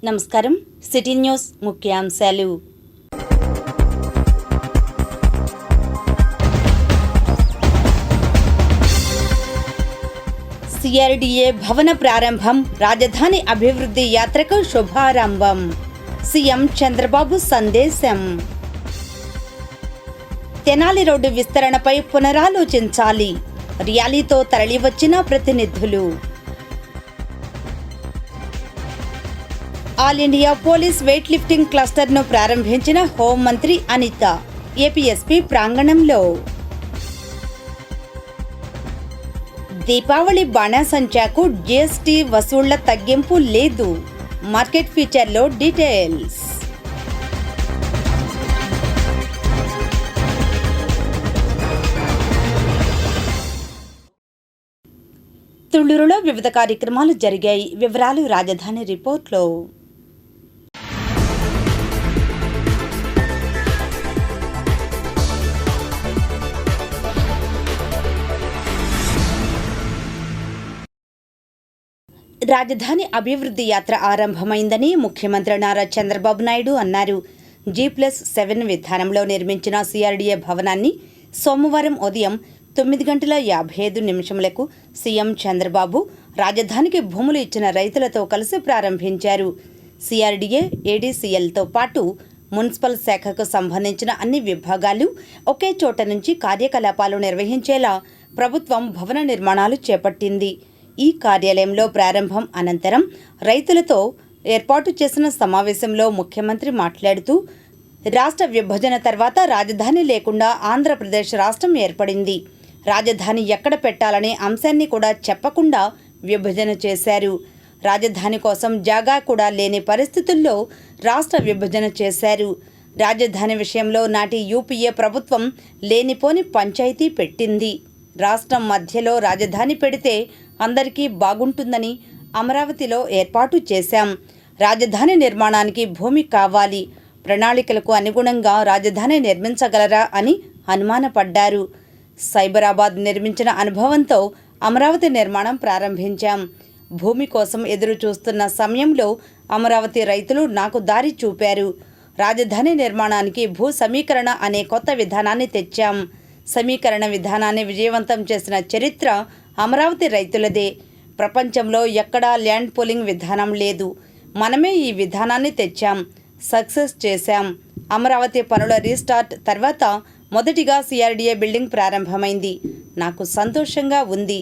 నమస్కారం. City news ముఖ్యాంశాలు. CRDA భవన ప్రారంభం, రాజధాని అభివృద్ధి యాత్రకు శుభారంభం. సీఎం చంద్రబాబు సందేశం. తెనాలి రోడ్డు విస్తరణపై పునరాలోచించాలి, ర్యాలీతో తరలివచ్చిన ప్రతినిధులు. All India police weight lifting క్లస్టర్ను ప్రారంభించిన హోంమంత్రి అనిత ఏపీఎస్పీ ప్రాంగణంలో. దీపావళి బాణాసంచాకు జీఎస్టీ వసూళ్ల తగ్గింపు లేదు. Market ఫీచర్లో details. తుళ్లూరులో వివిధ కార్యక్రమాలు జరిగాయి. వివరాలు రాజధాని రిపోర్ట్లో. రాజధాని అభివృద్ధి యాత్ర ఆరంభమైందని ముఖ్యమంత్రి నారా చంద్రబాబు నాయుడు అన్నారు. G+7 విధానంలో నిర్మించిన సిఆర్డీఏ భవనాన్ని సోమవారం ఉదయం 9:55 సీఎం చంద్రబాబు రాజధానికి భూములు ఇచ్చిన రైతులతో కలిసి ప్రారంభించారు. సిఆర్డీఏ, ఏడీసీఎల్తో పాటు మున్సిపల్ శాఖకు సంబంధించిన అన్ని విభాగాలు ఒకే చోట నుంచి కార్యకలాపాలు నిర్వహించేలా ప్రభుత్వం భవన నిర్మాణాలు చేపట్టింది. ఈ కార్యాలయంలో ప్రారంభం అనంతరం రైతులతో ఏర్పాటు చేసిన సమావేశంలో ముఖ్యమంత్రి మాట్లాడుతూ, రాష్ట్ర విభజన తర్వాత రాజధాని లేకుండా ఆంధ్రప్రదేశ్ రాష్ట్రం ఏర్పడింది. రాజధాని ఎక్కడ పెట్టాలనే అంశాన్ని కూడా చెప్పకుండా విభజన చేశారు. రాజధాని కోసం జాగా కూడా లేని పరిస్థితుల్లో రాష్ట్ర విభజన చేశారు. రాజధాని విషయంలో నాటి యూపీఏ ప్రభుత్వం లేనిపోని పంచాయతీ పెట్టింది. రాష్ట్రం మధ్యలో రాజధాని పెడితే అందరికీ బాగుంటుందని అమరావతిలో ఏర్పాటు చేశాం. రాజధాని నిర్మాణానికి భూమి కావాలి. ప్రణాళికలకు అనుగుణంగా రాజధాని నిర్మించగలరా అని అనుమానపడ్డారు. సైబరాబాద్ నిర్మించిన అనుభవంతో అమరావతి నిర్మాణం ప్రారంభించాం. భూమి కోసం ఎదురు చూస్తున్న సమయంలో అమరావతి రైతులు నాకు దారి చూపారు. రాజధాని నిర్మాణానికి భూ సమీకరణ అనే కొత్త విధానాన్ని తెచ్చాం. సమీకరణ విధానాన్ని విజయవంతం చేసిన చరిత్ర అమరావతి రైతులదే. ప్రపంచంలో ఎక్కడా ల్యాండ్ పూలింగ్ విధానం లేదు. మనమే ఈ విధానాన్ని తెచ్చాం, సక్సెస్ చేశాం. అమరావతి పనుల రీస్టార్ట్ తర్వాత మొదటిగా సిఆర్డీఏ బిల్డింగ్ ప్రారంభమైంది. నాకు సంతోషంగా ఉంది.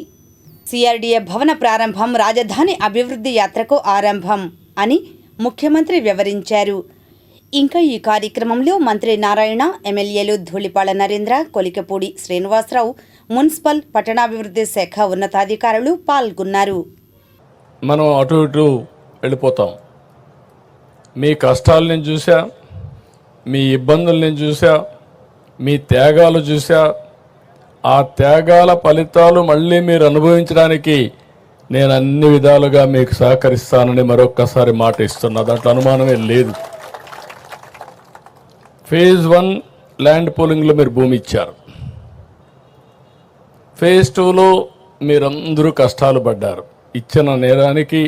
సిఆర్డీఏ భవన ప్రారంభం రాజధాని అభివృద్ధి యాత్రకు ఆరంభం అని ముఖ్యమంత్రి వివరించారు. ఇంకా ఈ కార్యక్రమంలో మంత్రి నారాయణ, ఎమ్మెల్యేలు ధూళిపాళ నరేంద్ర, కొలికపూడి శ్రీనివాసరావు, మున్సిపల్ పట్టణాభివృద్ధి శాఖ ఉన్నతాధికారులు పాల్గొన్నారు. మనం అటు ఇటు వెళ్ళిపోతాం. మీ కష్టాలు నేను చూసా, మీ ఇబ్బందులు నేను చూసా, మీ త్యాగాలు చూసా. ఆ త్యాగాల ఫలితాలు మళ్ళీ మీరు అనుభవించడానికి నేను అన్ని విధాలుగా మీకు సహకరిస్తానని మరొక్కసారి మాట ఇస్తున్నా. దాంట్లో అనుమానమే లేదు. ఫేజ్ 1 ల్యాండ్ పూలింగ్లో మీరు భూమి ఇచ్చారు. ఫేజ్ 2లో మీరందరూ కష్టాలు పడ్డారు. ఇచ్చిన నేరానికి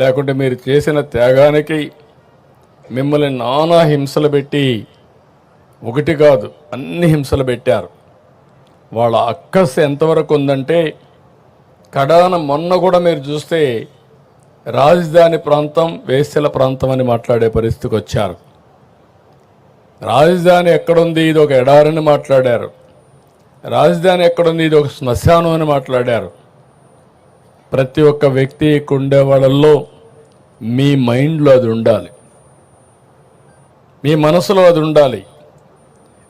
లేకుంటే మీరు చేసిన త్యాగానికి మిమ్మల్ని నానా హింసలు పెట్టి, ఒకటి కాదు అన్ని హింసలు పెట్టారు. వాళ్ళ అక్కస్ ఎంతవరకు ఉందంటే, కడాన మొన్న కూడా మీరు చూస్తే రాజధాని ప్రాంతం వేశ్యల ప్రాంతం అని మాట్లాడే పరిస్థితికి వచ్చారు. రాజధాని ఎక్కడుంది, ఇది ఒక ఎడారని మాట్లాడారు. రాజధాని ఎక్కడుంది, ఇది ఒక శ్మశానం అని మాట్లాడారు. ప్రతి ఒక్క వ్యక్తి ఉండే వాళ్ళల్లో మీ మైండ్లో అది ఉండాలి, మీ మనసులో అది ఉండాలి.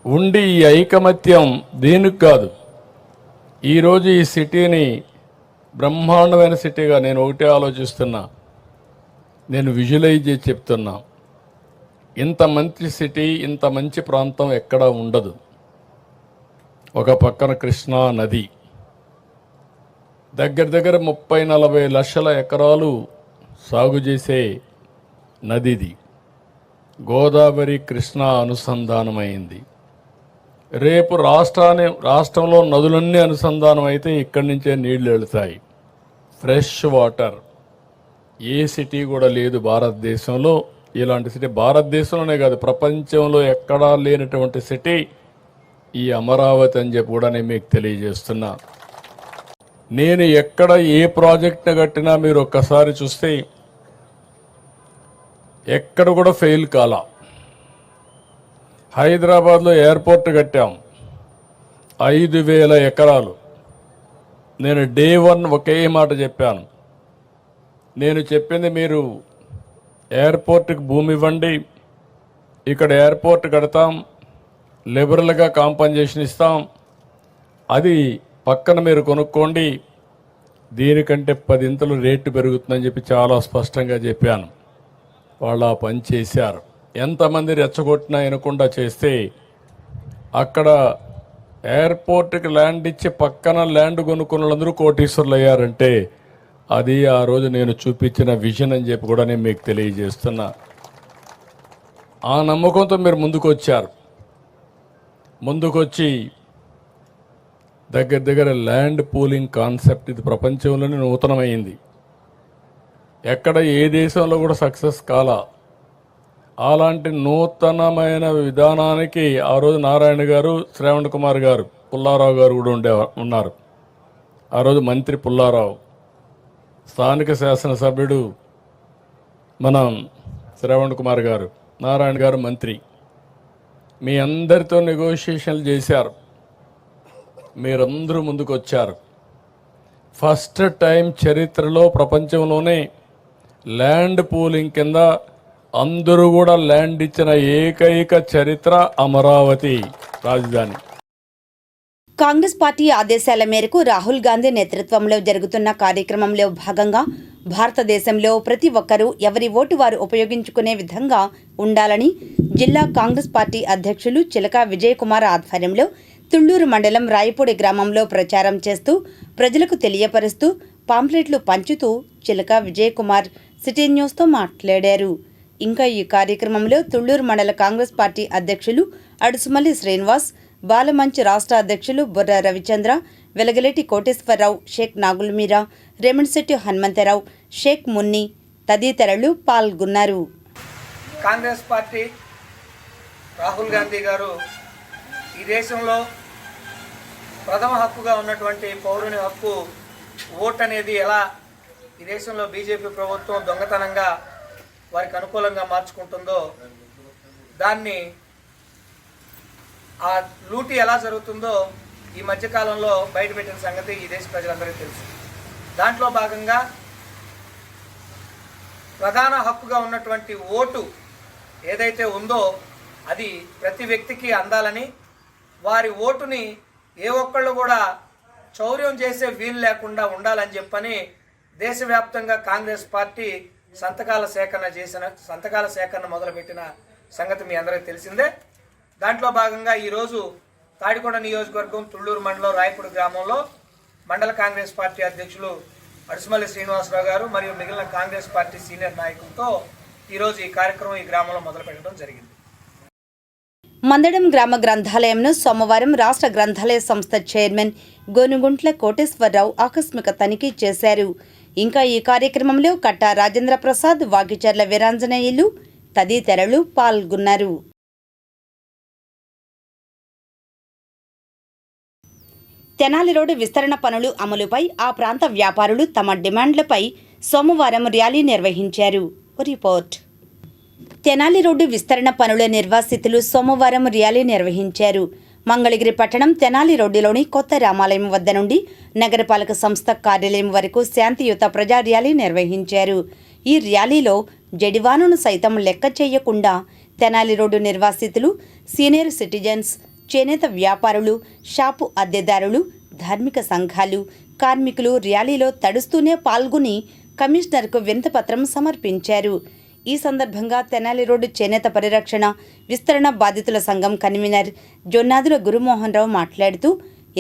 ఉండి ఈ ఐకమత్యం దేనికి కాదు. ఈరోజు ఈ సిటీని బ్రహ్మాండమైన సిటీగా నేను ఒకటే ఆలోచిస్తున్నా, నేను విజువలైజ్ చేసి చెప్తున్నా. ఇంత మంచి సిటీ, ఇంత మంచి ప్రాంతం ఎక్కడా ఉండదు. ఒక పక్కన కృష్ణా నది, దగ్గర 30-40 లక్షల ఎకరాలు సాగు చేసే నదిది. గోదావరి కృష్ణా అనుసంధానమైంది. రేపు రాష్ట్రంలో నదులన్నీ అనుసంధానం అయితే ఇక్కడి నుంచే నీళ్లు వెళతాయి. Fresh water. ఏ సిటీ కూడా లేదు భారతదేశంలో. ఇలాంటి సిటీ భారతదేశంలోనే కాదు, ప్రపంచంలో ఎక్కడా లేనటువంటి సిటీ ఈ అమరావతి అని చెప్పి కూడా నేను మీకు తెలియజేస్తున్నా. నేను ఎక్కడ ఏ ప్రాజెక్ట్ని కట్టినా మీరు ఒక్కసారి చూస్తే ఎక్కడ కూడా ఫెయిల్ కాలా. హైదరాబాద్లో ఎయిర్పోర్ట్ కట్టాం, 5,000 ఎకరాలు. నేను డే 1 ఒకే మాట చెప్పాను, నేను చెప్పింది మీరు ఎయిర్పోర్ట్కి భూమి ఇవ్వండి, ఇక్కడ ఎయిర్పోర్ట్ కడతాం, లిబరల్గా కాంపన్సేషన్ ఇస్తాం, అది పక్కన మీరు కొనుక్కోండి, దీనికంటే 10 ఇంతలు రేటు పెరుగుతుందని చెప్పి చాలా స్పష్టంగా చెప్పాను. వాళ్ళు ఆ పని చేశారు. ఎంతమంది రెచ్చగొట్టినా వినకుండా చేస్తే అక్కడ ఎయిర్పోర్ట్కి ల్యాండ్ ఇచ్చి పక్కన ల్యాండ్ కొనుక్కున్న వాళ్ళందరూ కోటీశ్వరులు అయ్యారంటే అది ఆ రోజు నేను చూపించిన విజన్ అని చెప్పి కూడా నేను మీకు తెలియజేస్తున్నా. ఆ నమ్మకంతో మీరు ముందుకొచ్చారు. ముందుకొచ్చి దగ్గర ల్యాండ్ పూలింగ్ కాన్సెప్ట్ ఇది ప్రపంచంలోనే నూతనమైంది. ఎక్కడ ఏ దేశంలో కూడా సక్సెస్ కాలా. అలాంటి నూతనమైన విధానానికి ఆ రోజు నారాయణ గారు, శ్రావణ్ కుమార్ గారు, పుల్లారావు గారు కూడా ఉన్నారు. ఆ రోజు మంత్రి పుల్లారావు, స్థానిక శాసనసభ్యుడు మన శ్రావణ్ కుమార్ గారు, నారాయణ గారు మంత్రి. మీ అందరితో నెగోషియేషన్లు చేశారు, మీరందరూ ముందుకు వచ్చారు. ఫస్ట్ టైం చరిత్రలో ప్రపంచంలోనే ల్యాండ్ పూలింగ్ కింద అందరూ కూడా ల్యాండ్ ఇచ్చిన ఏకైక చరిత్ర అమరావతి రాజధాని. కాంగ్రెస్ పార్టీ ఆదేశాల మేరకు రాహుల్ గాంధీ నేతృత్వంలో జరుగుతున్న కార్యక్రమంలో భాగంగా భారతదేశంలో ప్రతి ఒక్కరూ ఎవరి ఓటు వారు ఉపయోగించుకునే విధంగా ఉండాలని జిల్లా కాంగ్రెస్ పార్టీ అధ్యక్షులు చిలక విజయ్ కుమార్ ఆధ్వర్యంలో తుళ్లూరు మండలం రాయపూడి గ్రామంలో ప్రచారం చేస్తూ ప్రజలకు తెలియపరుస్తూ పాంప్లెట్లు పంచుతూ చిలక విజయ్ కుమార్ సిటీ న్యూస్తో మాట్లాడారు. ఇంకా ఈ కార్యక్రమంలో తుళ్లూరు మండల కాంగ్రెస్ పార్టీ అధ్యక్షులు అడుసుమల్లి శ్రీనివాస్, బాలమంచ్ రాష్ట్ర అధ్యక్షులు బుర్ర రవిచంద్ర, వెలగలేటి కోటేశ్వరరావు, షేక్ నాగుల్మీరా, రేమణశెట్టి హనుమంతరావు, షేక్ మున్ని తదితరులు పాల్గొన్నారు. కాంగ్రెస్ పార్టీ రాహుల్ గాంధీ గారు ఈ దేశంలో ప్రథమ హక్కుగా ఉన్నటువంటి పౌరుని హక్కు ఓట్ అనేది ఎలా ఈ దేశంలో బీజేపీ ప్రభుత్వం దొంగతనంగా వారికి అనుకూలంగా మార్చుకుంటుందో, దాన్ని ఆ లూటీ ఎలా జరుగుతుందో ఈ మధ్యకాలంలో బయటపెట్టిన సంగతి ఈ దేశ ప్రజలందరికీ తెలుసు. దాంట్లో భాగంగా ప్రధాన హక్కుగా ఉన్నటువంటి ఓటు ఏదైతే ఉందో అది ప్రతి వ్యక్తికి అందాలని, వారి ఓటుని ఏ ఒక్కళ్ళు కూడా చౌర్యం చేసే వీలు లేకుండా ఉండాలని చెప్పని దేశవ్యాప్తంగా కాంగ్రెస్ పార్టీ సంతకాల సేకరణ మొదలుపెట్టిన సంగతి మీ అందరికీ తెలిసిందే. దాంట్లో భాగంగా ఈరోజు తాడికొండ నియోజకవర్గం తుళ్లూరు మండలం రాయపూడి గ్రామంలో మండల కాంగ్రెస్ పార్టీ అధ్యక్షులు అడుసుమల్లి శ్రీనివాసరావు గారు మరియు మిగిలిన కాంగ్రెస్ పార్టీ సీనియర్ నాయకులతో ఈరోజు ఈ కార్యక్రమం ఈ గ్రామంలో మొదలుపెట్టడం జరిగింది. మందడం గ్రామ గ్రంథాలయంను సోమవారం రాష్ట్ర గ్రంథాలయ సంస్థ చైర్మన్ గోనుగుంట్ల కోటేశ్వరరావు ఆకస్మిక తనిఖీ చేశారు. ఇంకా ఈ కార్యక్రమంలో కట్టా రాజేంద్ర ప్రసాద్, వాకిచర్ల వీరాంజనేయులు తదితరులు పాల్గొన్నారు. తెనాలి రోడ్డు విస్తరణ పనులు అమలుపై ఆ ప్రాంత వ్యాపారులు తమ డిమాండ్లపై సోమవారం ర్యాలీ నిర్వహించారు. రిపోర్ట్. తెనాలి రోడ్డు విస్తరణ పనుల నిర్వాసితులు సోమవారం ర్యాలీ నిర్వహించారు. మంగళగిరి పట్టణం తెనాలి రోడ్డులోని కొత్త రామాలయం వద్ద నుండి నగరపాలక సంస్థ కార్యాలయం వరకు శాంతియుత ప్రజా ర్యాలీ నిర్వహించారు. ఈ ర్యాలీలో జడివానును సైతం లెక్క చేయకుండా తెనాలి రోడ్డు నిర్వాసితులు, సీనియర్ సిటిజన్స్, చేనేత వ్యాపారులు, షాపు అద్దెదారులు, ధార్మిక సంఘాలు, కార్మికులు ర్యాలీలో తడుస్తూనే పాల్గొని కమిషనర్కు వినతిపత్రం సమర్పించారు. ఈ సందర్భంగా తెనాలి రోడ్డు చేనేత పరిరక్షణ విస్తరణ బాధితుల సంఘం కన్వీనర్ జొన్నాదుల గురుమోహన్ రావు మాట్లాడుతూ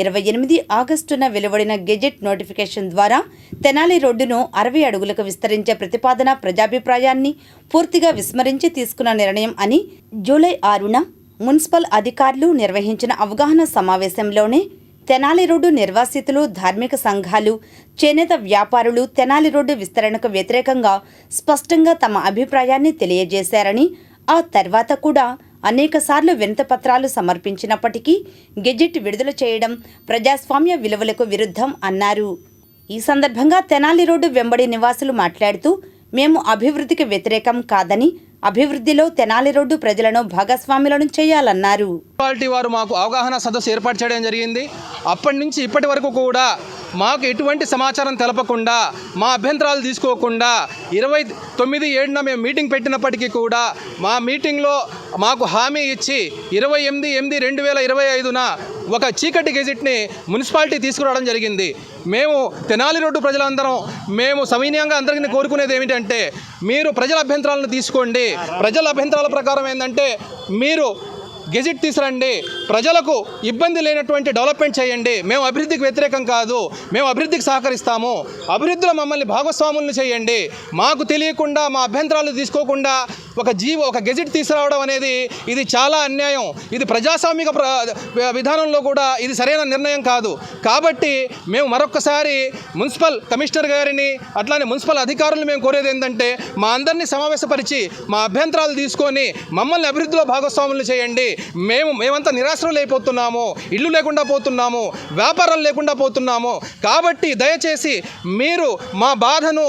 28 ఆగస్టున వెలువడిన గెజెట్ నోటిఫికేషన్ ద్వారా తెనాలి రోడ్డును 60 అడుగులకు విస్తరించే ప్రతిపాదన ప్రజాభిప్రాయాన్ని పూర్తిగా విస్మరించి తీసుకున్న నిర్ణయం అని జూలై 6న మున్సిపల్ అధికారులు నిర్వహించిన అవగాహన సమావేశంలోనే తెనాలి రోడ్డు నిర్వాసితులు, ధార్మిక సంఘాలు, చేనేత వ్యాపారులు తెనాలి రోడ్డు విస్తరణకు వ్యతిరేకంగా స్పష్టంగా తమ అభిప్రాయాన్ని తెలియజేశారని, ఆ తర్వాత కూడా అనేకసార్లు వినతిపత్రాలు సమర్పించినప్పటికీ గెజిట్ విడుదల చేయడం ప్రజాస్వామ్య విలువలకు విరుద్ధం అన్నారు. ఈ సందర్భంగా తెనాలి రోడ్డు వెంబడి నివాసులు మాట్లాడుతూ, మేము అభివృద్ధికి వ్యతిరేకం కాదని, అభివృద్ధిలో తెనాలి రోడ్డు ప్రజలను భాగస్వాములను చేయాలన్నారు. మున్సిపాలిటీ వారు మాకు అవగాహన సదస్సు ఏర్పాటు చేయడం జరిగింది. అప్పటి నుంచి ఇప్పటి వరకు కూడా మాకు ఎటువంటి సమాచారం తెలపకుండా, మా అభ్యంతరాలు తీసుకోకుండా 29/7 మేము మీటింగ్ పెట్టినప్పటికీ కూడా మా మీటింగ్లో మాకు హామీ ఇచ్చి 28/8/2025 ఒక చీకటి గెజిట్ని మున్సిపాలిటీ తీసుకురావడం జరిగింది. మేము తెనాలి రోడ్డు ప్రజలందరం మేము సవినయంగా అందరికీ కోరుకునేది ఏమిటంటే, మీరు ప్రజల అభ్యంతరాలను తీసుకోండి. ప్రజల అభ్యంతరాల ప్రకారం ఏంటంటే, మీరు గెజిట్ తీసురండి, ప్రజలకు ఇబ్బంది లేనటువంటి డెవలప్మెంట్ చేయండి. మేము అభివృద్ధికి వ్యతిరేకం కాదు, మేము అభివృద్ధికి సహకరిస్తాము. అభివృద్ధిలో మమ్మల్ని భాగస్వాములను చేయండి. మాకు తెలియకుండా మా అభ్యంతరాలు తీసుకోకుండా ఒక గెజిట్ తీసుకురావడం అనేది ఇది చాలా అన్యాయం. ఇది ప్రజాస్వామిక విధానంలో కూడా ఇది సరైన నిర్ణయం కాదు. కాబట్టి మేము మరొకసారి మున్సిపల్ కమిషనర్ గారిని, అట్లానే మున్సిపల్ అధికారులను మేము కోరేది ఏంటంటే, మా అందరినీ సమావేశపరిచి మా అభ్యంతరాలు తీసుకొని మమ్మల్ని అభివృద్ధిలో భాగస్వాములు చేయండి. మేమంతా నిరాశ్రయులు అయిపోతున్నాము, ఇల్లు లేకుండా పోతున్నాము, వ్యాపారాలు లేకుండా పోతున్నాము. కాబట్టి దయచేసి మీరు మా బాధను,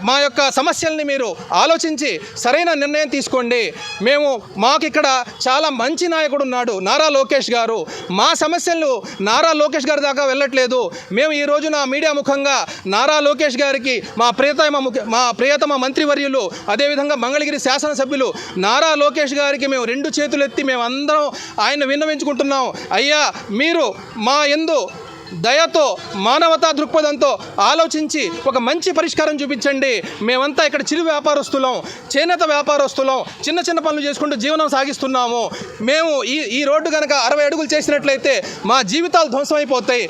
మా యొక్క సమస్యల్ని మీరు ఆలోచించి సరైన నిర్ణయం తీసుకోండి. మాకు ఇక్కడ చాలా మంచి నాయకుడు ఉన్నాడు, నారా లోకేష్ గారు. మా సమస్యలు నారా లోకేష్ గారి దాకా వెళ్ళట్లేదు. మేము ఈ రోజున మీడియా ముఖంగా నారా లోకేష్ గారికి, మా ప్రియతమ మంత్రివర్యులు, అదేవిధంగా మంగళగిరి శాసనసభ్యులు నారా లోకేష్ గారికి మేము 2 చేతులు ఎత్తి మేము అందరం ఆయన విన్నవించుకుంటున్నాం. అయ్యా, మీరు మా యందు దయతో, మానవతా దృక్పథంతో ఆలోచించి ఒక మంచి పరిష్కారం చూపించండి. మేమంతా ఇక్కడ చిరు వ్యాపారస్తులం, చేనేత వ్యాపారస్తులం, చిన్న చిన్న పనులు చేసుకుంటూ జీవనం సాగిస్తున్నాము. ఈ రోడ్డు కనుక 60 అడుగులు చేసినట్లయితే మా జీవితాలు ధ్వంసమైపోతాయి,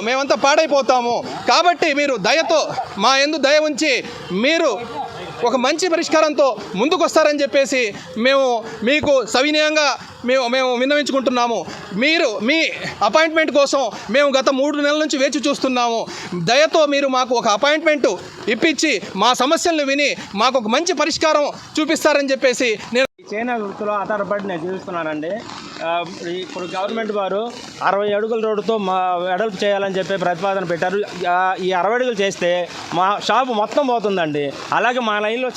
మేమంతా పాడైపోతాము. కాబట్టి మీరు దయతో, మా యందు దయ ఉంచి మీరు ఒక మంచి పరిష్కారంతో ముందుకొస్తారని చెప్పేసి మేము మీకు సవినయంగా మేము విన్నవించుకుంటున్నాము. మీరు మీ అపాయింట్మెంట్ కోసం మేము గత 3 నెలల నుంచి వేచి చూస్తున్నాము. దయతో మీరు మాకు ఒక అపాయింట్మెంట్ ఇప్పించి మా సమస్యలను విని మాకు ఒక మంచి పరిష్కారం చూపిస్తారని చెప్పేసి నేను చేనేత వృత్తిలో ఆధారపడి నేను జీవిస్తున్నానండి. ఇప్పుడు గవర్నమెంట్ వారు 60 అడుగుల రోడ్డుతో వెడల్పు చేయాలని చెప్పి ప్రతిపాదన పెట్టారు. ఈ 60 అడుగులు చేస్తే మా షాపు మొత్తం పోతుందండి. అలాగే మా లైన్లో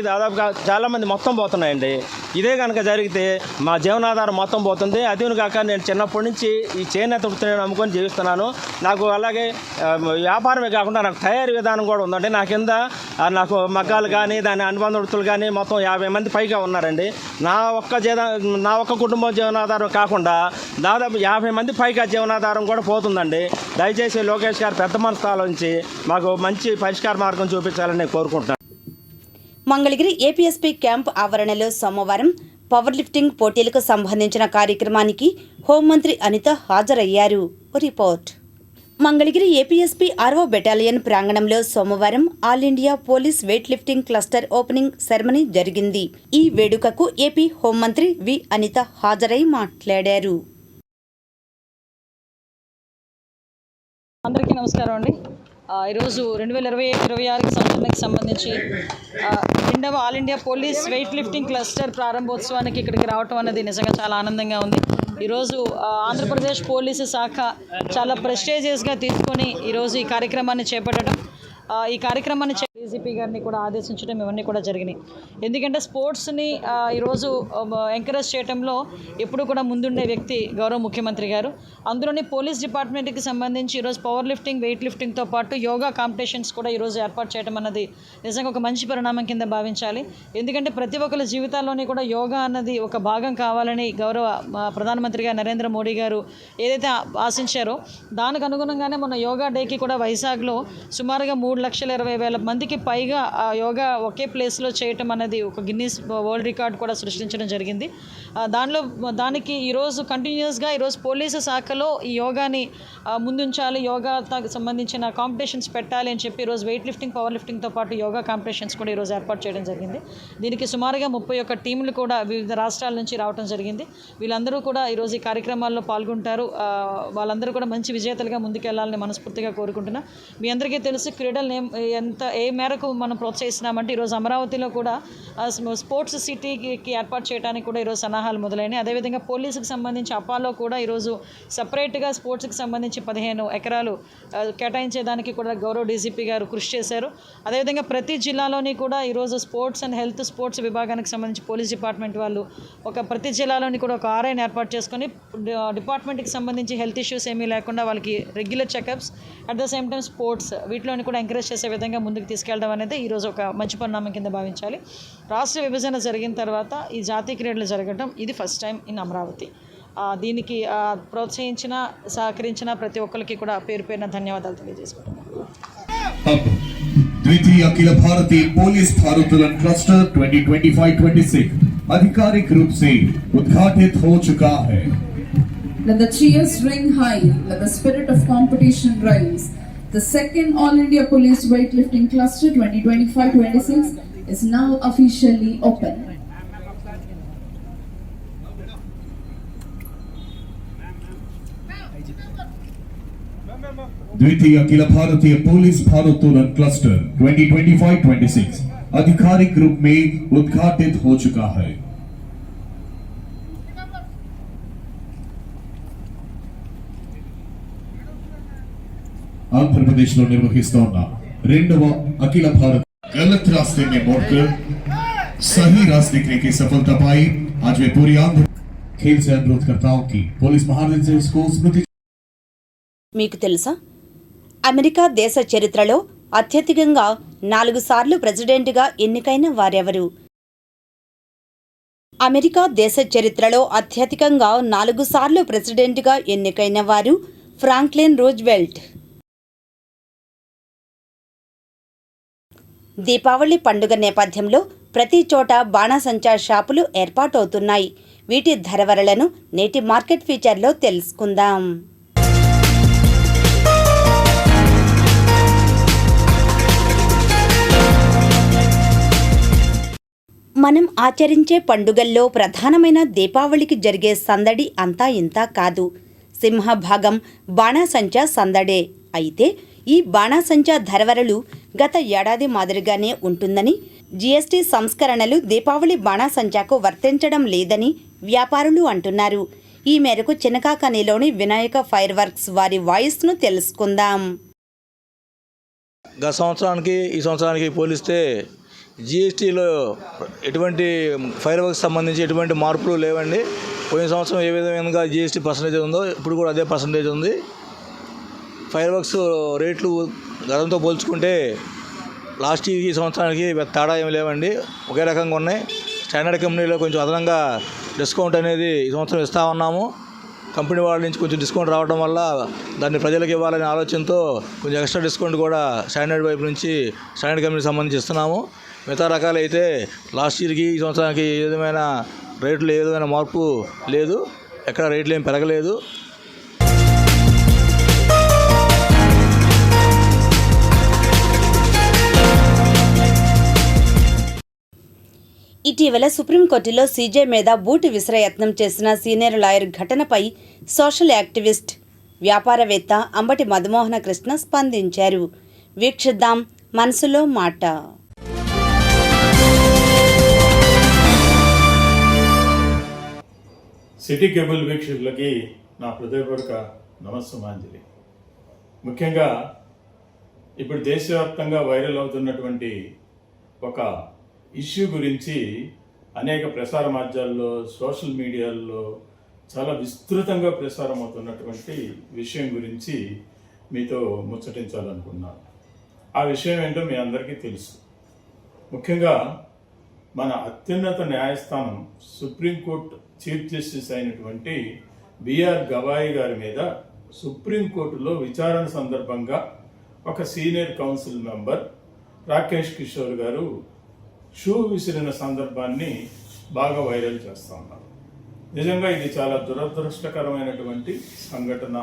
దాదాపుగా చాలామంది మొత్తం పోతున్నాయండి. ఇదే కనుక జరిగితే మా జీవనాధారం మొత్తం పోతుంది. అదేను కాక నేను చిన్నప్పటి నుంచి ఈ చేనేత వృత్తిని నమ్ముకొని జీవిస్తున్నాను. నాకు అలాగే వ్యాపారమే కాకుండా నాకు తయారీ విధానం కూడా ఉందండి. నాకు మగ్గాలు కానీ, దాని అనుబంధ వృత్తులు కానీ మొత్తం 50 మంది పైగా ఉన్నారండి. నా ఒక్క కుటుంబం జీవనాధారం కాకుండా దాదాపు 50 మంది పైగా జీవనాధారం కూడా పోతుందండి. దయచేసి లోకేష్ గారు పెద్ద మనసులో నుంచి మాకు మంచి పరిష్కార మార్గం చూపించాలని నేను కోరుకుంటున్నాను. మంగళగిరి ఏపీఎస్పీ క్యాంప్ ఆవరణలో సోమవారం పవర్ లిఫ్టింగ్ పోటీలకు సంబంధించిన కార్యక్రమానికి హోంమంత్రి అనిత హాజరయ్యారు. రిపోర్ట్. మంగళగిరి ఏపీఎస్పీ 6వ బెటాలియన్ ప్రాంగణంలో సోమవారం all India police weight lifting cluster opening ceremony జరిగింది. ఈ వేడుకకు ఏపీ హోంమంత్రి వి అనిత హాజరై మాట్లాడారు. అందరికీ నమస్కారం అండి. ఈరోజు 2025-26 సంవత్సరానికి సంబంధించి 2వ all India police weight lifting cluster ప్రారంభోత్సవానికి ఇక్కడికి రావటం అనేది నిజంగా చాలా ఆనందంగా ఉంది. ఈరోజు ఆంధ్రప్రదేశ్ పోలీసు శాఖ చాలా ప్రెస్టీజియస్గా తీసుకొని ఈరోజు ఈ కార్యక్రమాన్ని చేపట్టడం, ఈ కార్యక్రమాన్ని డీజీపీ గారిని కూడా ఆదేశించడం ఇవన్నీ కూడా జరిగినాయి. ఎందుకంటే స్పోర్ట్స్ని ఈరోజు ఎంకరేజ్ చేయడంలో ఎప్పుడు కూడా ముందుండే వ్యక్తి గౌరవ ముఖ్యమంత్రి గారు. అందులోని పోలీస్ డిపార్ట్మెంట్కి సంబంధించి ఈరోజు పవర్ లిఫ్టింగ్, వెయిట్ లిఫ్టింగ్తో పాటు యోగా కాంపిటీషన్స్ కూడా ఈరోజు ఏర్పాటు చేయడం అన్నది నిజంగా ఒక మంచి పరిణామం కింద భావించాలి. ఎందుకంటే ప్రతి ఒక్కరి జీవితాల్లోని కూడా యోగా అన్నది ఒక భాగం కావాలని గౌరవ ప్రధానమంత్రి గారు నరేంద్ర మోడీ గారు ఏదైతే ఆశించారో దానికి అనుగుణంగానే మొన్న యోగా డేకి కూడా వైజాగ్లో సుమారుగా 3,20,000 మందికి మందికి పైగా యోగా ఒకే ప్లేస్లో చేయటం అనేది ఒక గిన్నీస్ వరల్డ్ రికార్డ్ కూడా సృష్టించడం జరిగింది. దానికి ఈరోజు కంటిన్యూస్గా ఈరోజు పోలీసు శాఖలో ఈ యోగాని ముందుంచాలి, యోగాకు సంబంధించిన కాంపిటీషన్స్ పెట్టాలి అని చెప్పి ఈరోజు వెయిట్ లిఫ్టింగ్, పవర్ లిఫ్టింగ్తో పాటు యోగా కాంపిటీషన్స్ కూడా ఈరోజు ఏర్పాటు చేయడం జరిగింది. దీనికి సుమారుగా 31 టీంలు కూడా వివిధ రాష్ట్రాల నుంచి రావడం జరిగింది. వీళ్ళందరూ కూడా ఈరోజు ఈ కార్యక్రమాల్లో పాల్గొంటారు. వాళ్ళందరూ కూడా మంచి విజేతలుగా ముందుకెళ్లాలని మనస్ఫూర్తిగా కోరుకుంటున్నా. మీ అందరికీ తెలుసు క్రీడలు ఏ మేరకు మనం ప్రోత్సహిస్తున్నామంటే ఈరోజు అమరావతిలో కూడా స్పోర్ట్స్ సిటీకి ఏర్పాటు చేయడానికి కూడా ఈరోజు సన్నాహాలు మొదలైనాయి. అదేవిధంగా పోలీసుకు సంబంధించి అపాలో కూడా ఈరోజు సపరేట్గా స్పోర్ట్స్కి సంబంధించి 15 ఎకరాలు కేటాయించేదానికి కూడా గౌరవ డీజీపీ గారు కృషి చేశారు. అదేవిధంగా ప్రతి జిల్లాలోని కూడా ఈరోజు స్పోర్ట్స్ అండ్ హెల్త్ స్పోర్ట్స్ విభాగానికి సంబంధించి పోలీస్ డిపార్ట్మెంట్ వాళ్ళు ప్రతి జిల్లాలోని కూడా ఒక ఆర్ఐని ఏర్పాటు చేసుకొని డిపార్ట్మెంట్కి సంబంధించి హెల్త్ ఇష్యూస్ ఏమీ లేకుండా వాళ్ళకి regular checkups at the same time sports వీటిలోని కూడా ఎంకరేజ్ చేసే విధంగా ముందుకు తీసుకెళ్ళడం అనేది ఈరోజు ఒక మంచి పరిణామం కింద భావించాలి. రాష్ట్ర విభజన జరిగిన తర్వాత ఈ జాతీయ క్రీడలు జరగడం ఇది ఫస్ట్ టైం ఇన్ అమరావతి. దీనికి ప్రోత్సహించిన సహకరించిన ప్రతి ఒక్కరికి కూడా పేరు పేరున ధన్యవాదాలు తెలియజేసుకుంటున్నాను. द्वितीय अखिल भारतीय पुलिस भारोत्तोलन क्लस्टर 2025-26 आधिकारिक रूप से उद्घाटित हो चुका है. Let the cheers ring high, let the spirit of competition rise. The second All India Police Weightlifting Cluster 2025-26 is now officially open. द्वितीय अखिल भारतीय पुलिस भारोत्तोलन क्लस्टर 2025-26 आधिकारिक रूप में उद्घाटित हो चुका है. ఆంధ్రప్రదేశ్లో నిర్వహిస్తున్న 2వ అఖిల భారత गलत रास्ते में मोड़कर सही रास्ते देखने की सफलता पाई. आज मैं पूरी आंध्र खेल से अनुरोध करता हूं कि पुलिस महानिदेशक को स्मृति. మీకు తెలుసా అమెరికా దేశ చరిత్రలో అత్యధికంగా 4 సార్లు ప్రెసిడెంట్గా ఎన్నికైన వారెవరు? అమెరికా దేశ చరిత్రలో అత్యధికంగా 4 సార్లు ప్రెసిడెంట్గా ఎన్నికైన వారు ఫ్రాంక్లిన్ రూజ్వెల్ట్. దీపావళి పండుగ నేపథ్యంలో ప్రతి చోట బాణాసంచా షాపులు ఏర్పాటవుతున్నాయి. వీటి ధరవరలను నేటి మార్కెట్ ఫీచర్లో తెలుసుకుందాం. మనం ఆచరించే పండుగల్లో ప్రధానమైన దీపావళికి జరిగే సందడి అంతా ఇంతా కాదు. సింహభాగం బాణాసంచా సందడే. అయితే ఈ బాణాసంచా ధరవరలు గత ఏడాది మాదిరిగానే ఉంటుందని, జీఎస్టీ సంస్కరణలు దీపావళి బాణాసంచాకు వర్తించడం లేదని వ్యాపారులు అంటున్నారు. ఈ మేరకు చినకాకనిలోని వినాయక ఫైర్ వర్క్స్ వారి వాయిస్ను తెలుసుకుందాం. గత సంవత్సరానికి ఈ సంవత్సరానికి పోలిస్తే జిఎస్టీలో ఎటువంటి ఫైర్ వర్క్స్ సంబంధించి ఎటువంటి మార్పులు లేవండి. పోయిన సంవత్సరం ఏ విధంగా జిఎస్టీ పర్సంటేజ్ ఉందో ఇప్పుడు కూడా అదే పర్సంటేజ్ ఉంది. ఫైర్ వర్క్స్ రేట్లు గతంతో పోల్చుకుంటే లాస్ట్ ఈ సంవత్సరానికి తేడా ఏమి లేవండి, ఒకే రకంగా ఉన్నాయి. స్టాండర్డ్ కంపెనీలో కొంచెం అదనంగా డిస్కౌంట్ అనేది ఈ సంవత్సరం ఇస్తూ ఉన్నాము. కంపెనీ వాళ్ళ నుంచి కొంచెం డిస్కౌంట్ రావడం వల్ల దాన్ని ప్రజలకు ఇవ్వాలనే ఆలోచనతో కొంచెం ఎక్స్ట్రా డిస్కౌంట్ కూడా స్టాండర్డ్ వైపు నుంచి స్టాండర్డ్ కంపెనీకి సంబంధించి ఇస్తున్నాము. మిగతా రకాలు అయితే లాస్ట్ ఇయర్కి ఈ సంవత్సరానికి ఏ విధమైన రేట్లు ఏ విధమైన మార్పు లేదు, ఎక్కడ రేట్లు ఏం పెరగలేదు. ఇటీవల సుప్రీంకోర్టులో సీజే మీద బూటు విసిరయత్నం చేసిన సీనియర్ లాయర్ ఘటనపై సోషల్ యాక్టివిస్ట్, వ్యాపారవేత్త అంబటి మధుమోహన కృష్ణ స్పందించారు. వీక్షిద్దాం మనసులో మాట. సిటీ కేబుల్ వీక్షకులకి నా హృదయపూర్వక నమస్సుమాంజలి. ముఖ్యంగా ఇప్పుడు దేశవ్యాప్తంగా వైరల్ అవుతున్నటువంటి ఒక ఇష్యూ గురించి అనేక ప్రసార మాధ్యమాల్లో, సోషల్ మీడియాల్లో చాలా విస్తృతంగా ప్రసారం అవుతున్నటువంటి విషయం గురించి మీతో ముచ్చటించాలనుకున్నాను. ఆ విషయం ఏంటో మీ అందరికీ తెలుసు. ముఖ్యంగా మన అత్యున్నత న్యాయస్థానం సుప్రీంకోర్టు చీఫ్ జస్టిస్ అయినటువంటి బిఆర్ గవాయి గారి మీద సుప్రీంకోర్టులో విచారణ సందర్భంగా ఒక senior council member Rakesh Kishore గారు షూ విసిరిన సందర్భాన్ని బాగా వైరల్ చేస్తూ ఉన్నారు. నిజంగా ఇది చాలా దురదృష్టకరమైనటువంటి సంఘటన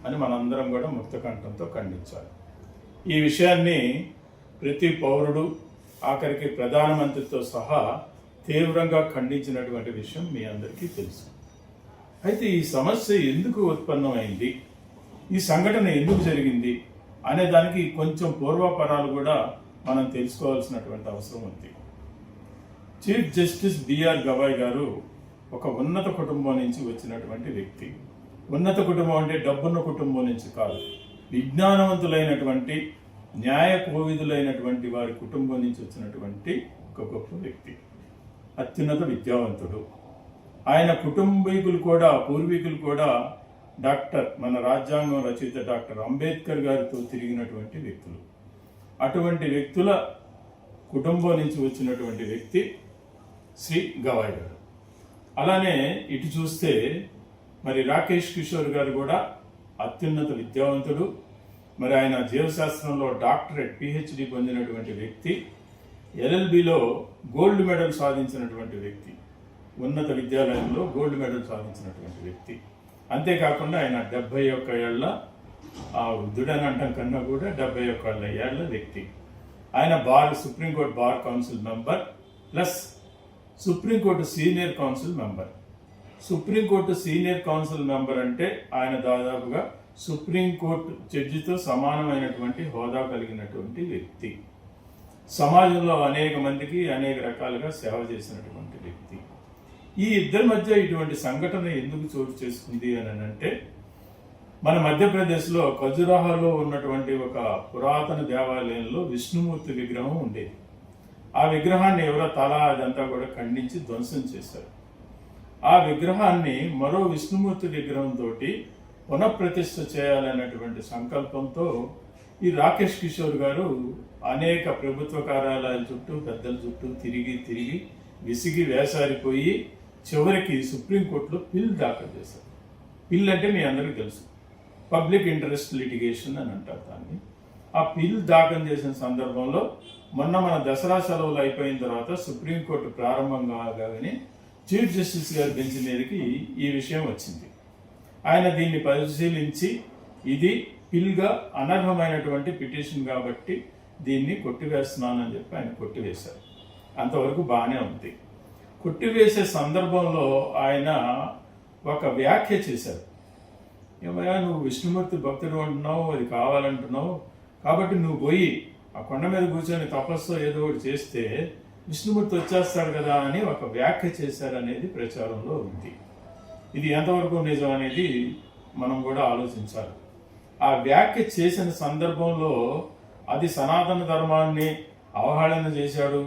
అని మనందరం కూడా ముక్తకంఠంతో ఖండించాలి. ఈ విషయాన్ని ప్రతి పౌరుడు, ఆఖరికి ప్రధానమంత్రితో సహా తీవ్రంగా ఖండించినటువంటి విషయం మీ అందరికీ తెలుసు. అయితే ఈ సమస్య ఎందుకు ఉత్పన్నమైంది, ఈ సంఘటన ఎందుకు జరిగింది అనే దానికి కొంచెం పూర్వాపరాలు కూడా మనం తెలుసుకోవాల్సినటువంటి అవసరం ఉంది. చీఫ్ జస్టిస్ బిఆర్ గవాయ్ గారు ఒక ఉన్నత కుటుంబం నుంచి వచ్చినటువంటి వ్యక్తి. ఉన్నత కుటుంబం అంటే డబ్బున్న కుటుంబం నుంచి కాదు, విజ్ఞానవంతులైనటువంటి న్యాయ కోవిదులైనటువంటి వారి కుటుంబం నుంచి వచ్చినటువంటి ఒక గొప్ప వ్యక్తి, అత్యున్నత విద్యావంతుడు. ఆయన కుటుంబీకులు కూడా, పూర్వీకులు కూడా మన రాజ్యాంగం రచయిత డాక్టర్ అంబేద్కర్ గారితో తిరిగినటువంటి వ్యక్తులు. అటువంటి వ్యక్తుల కుటుంబం నుంచి వచ్చినటువంటి వ్యక్తి శ్రీ గవాయ్ గారు. అలానే ఇటు చూస్తే మరి రాకేష్ కిషోర్ గారు కూడా అత్యున్నత విద్యావంతుడు. మరి ఆయన జీవశాస్త్రంలో డాక్టరేట్ పిహెచ్డి పొందినటువంటి వ్యక్తి, ఎల్ఎల్బిలో గోల్డ్ మెడల్ సాధించినటువంటి వ్యక్తి, ఉన్నత విద్యాలయంలో గోల్డ్ మెడల్ సాధించినటువంటి వ్యక్తి. అంతేకాకుండా ఆయన 71 ఏళ్ల వృద్ధుడని అంటాం కన్నా కూడా 71 ఏళ్ల వ్యక్తి. ఆయన supreme court bar council member plus supreme court senior council member. Supreme court senior council member అంటే ఆయన దాదాపుగా సుప్రీంకోర్టు జడ్జితో సమానమైనటువంటి హోదా కలిగినటువంటి వ్యక్తి. సమాజంలో అనేక మందికి అనేక రకాలుగా సేవ చేసినటువంటి వ్యక్తి. ఈ ఇద్దరి మధ్య ఇటువంటి సంఘటన ఎందుకు చోటు చేసుకుంది అని అంటే, మన మధ్యప్రదేశ్లో ఖజురాహోలో ఉన్నటువంటి ఒక పురాతన దేవాలయంలో విష్ణుమూర్తి విగ్రహం ఉండేది. ఆ విగ్రహాన్ని ఎవరో అదంతా కూడా ఖండించి ధ్వంసం చేశారు. ఆ విగ్రహాన్ని మరో విష్ణుమూర్తి విగ్రహంతో పునఃప్రతిష్ఠ చేయాలనేటువంటి సంకల్పంతో ఈ రాకేష్ కిషోర్ గారు అనేక ప్రభుత్వ కార్యాలయాల చుట్టూ, పెద్దల చుట్టూ తిరిగి విసిగి వేసారిపోయి చివరికి సుప్రీంకోర్టులో పిల్ దాఖలు చేశారు. పిల్ అంటే మీ అందరికీ తెలుసు, పబ్లిక్ ఇంట్రెస్ట్ లిటిగేషన్ అని అంటారు దాన్ని. ఆ పిల్ దాఖలు చేసిన సందర్భంలో మన దసరా సెలవులు అయిపోయిన తర్వాత సుప్రీంకోర్టు ప్రారంభం కాగానే చీఫ్ జస్టిస్ గారి బెంచ్ మీదకి ఈ విషయం వచ్చింది. ఆయన దీన్ని పరిశీలించి ఇది పిల్గా అనర్హమైనటువంటి పిటిషన్ కాబట్టి దీన్ని కొట్టివేస్తున్నానని చెప్పి ఆయన కొట్టివేశారు. అంతవరకు బాగానే ఉంది. కొట్టివేసే సందర్భంలో ఆయన ఒక వ్యాఖ్య చేశారు. ఏమయ్యా, నువ్వు విష్ణుమూర్తి భక్తుడు అంటున్నావు, అది కావాలంటున్నావు, కాబట్టి నువ్వు పోయి ఆ కొండ మీద కూర్చొని తపస్సు ఏదో ఒకటి చేస్తే విష్ణుమూర్తి వచ్చేస్తాడు కదా అని ఒక వ్యాఖ్య చేశారనేది ప్రచారంలో ఉంది. ఇది ఎంతవరకు నిజం అనేది మనం కూడా ఆలోచించాలి. ఆ వ్యాఖ్య చేసిన సందర్భంలో అది సనాతన ధర్మాన్ని అవహేళన చేశాడు,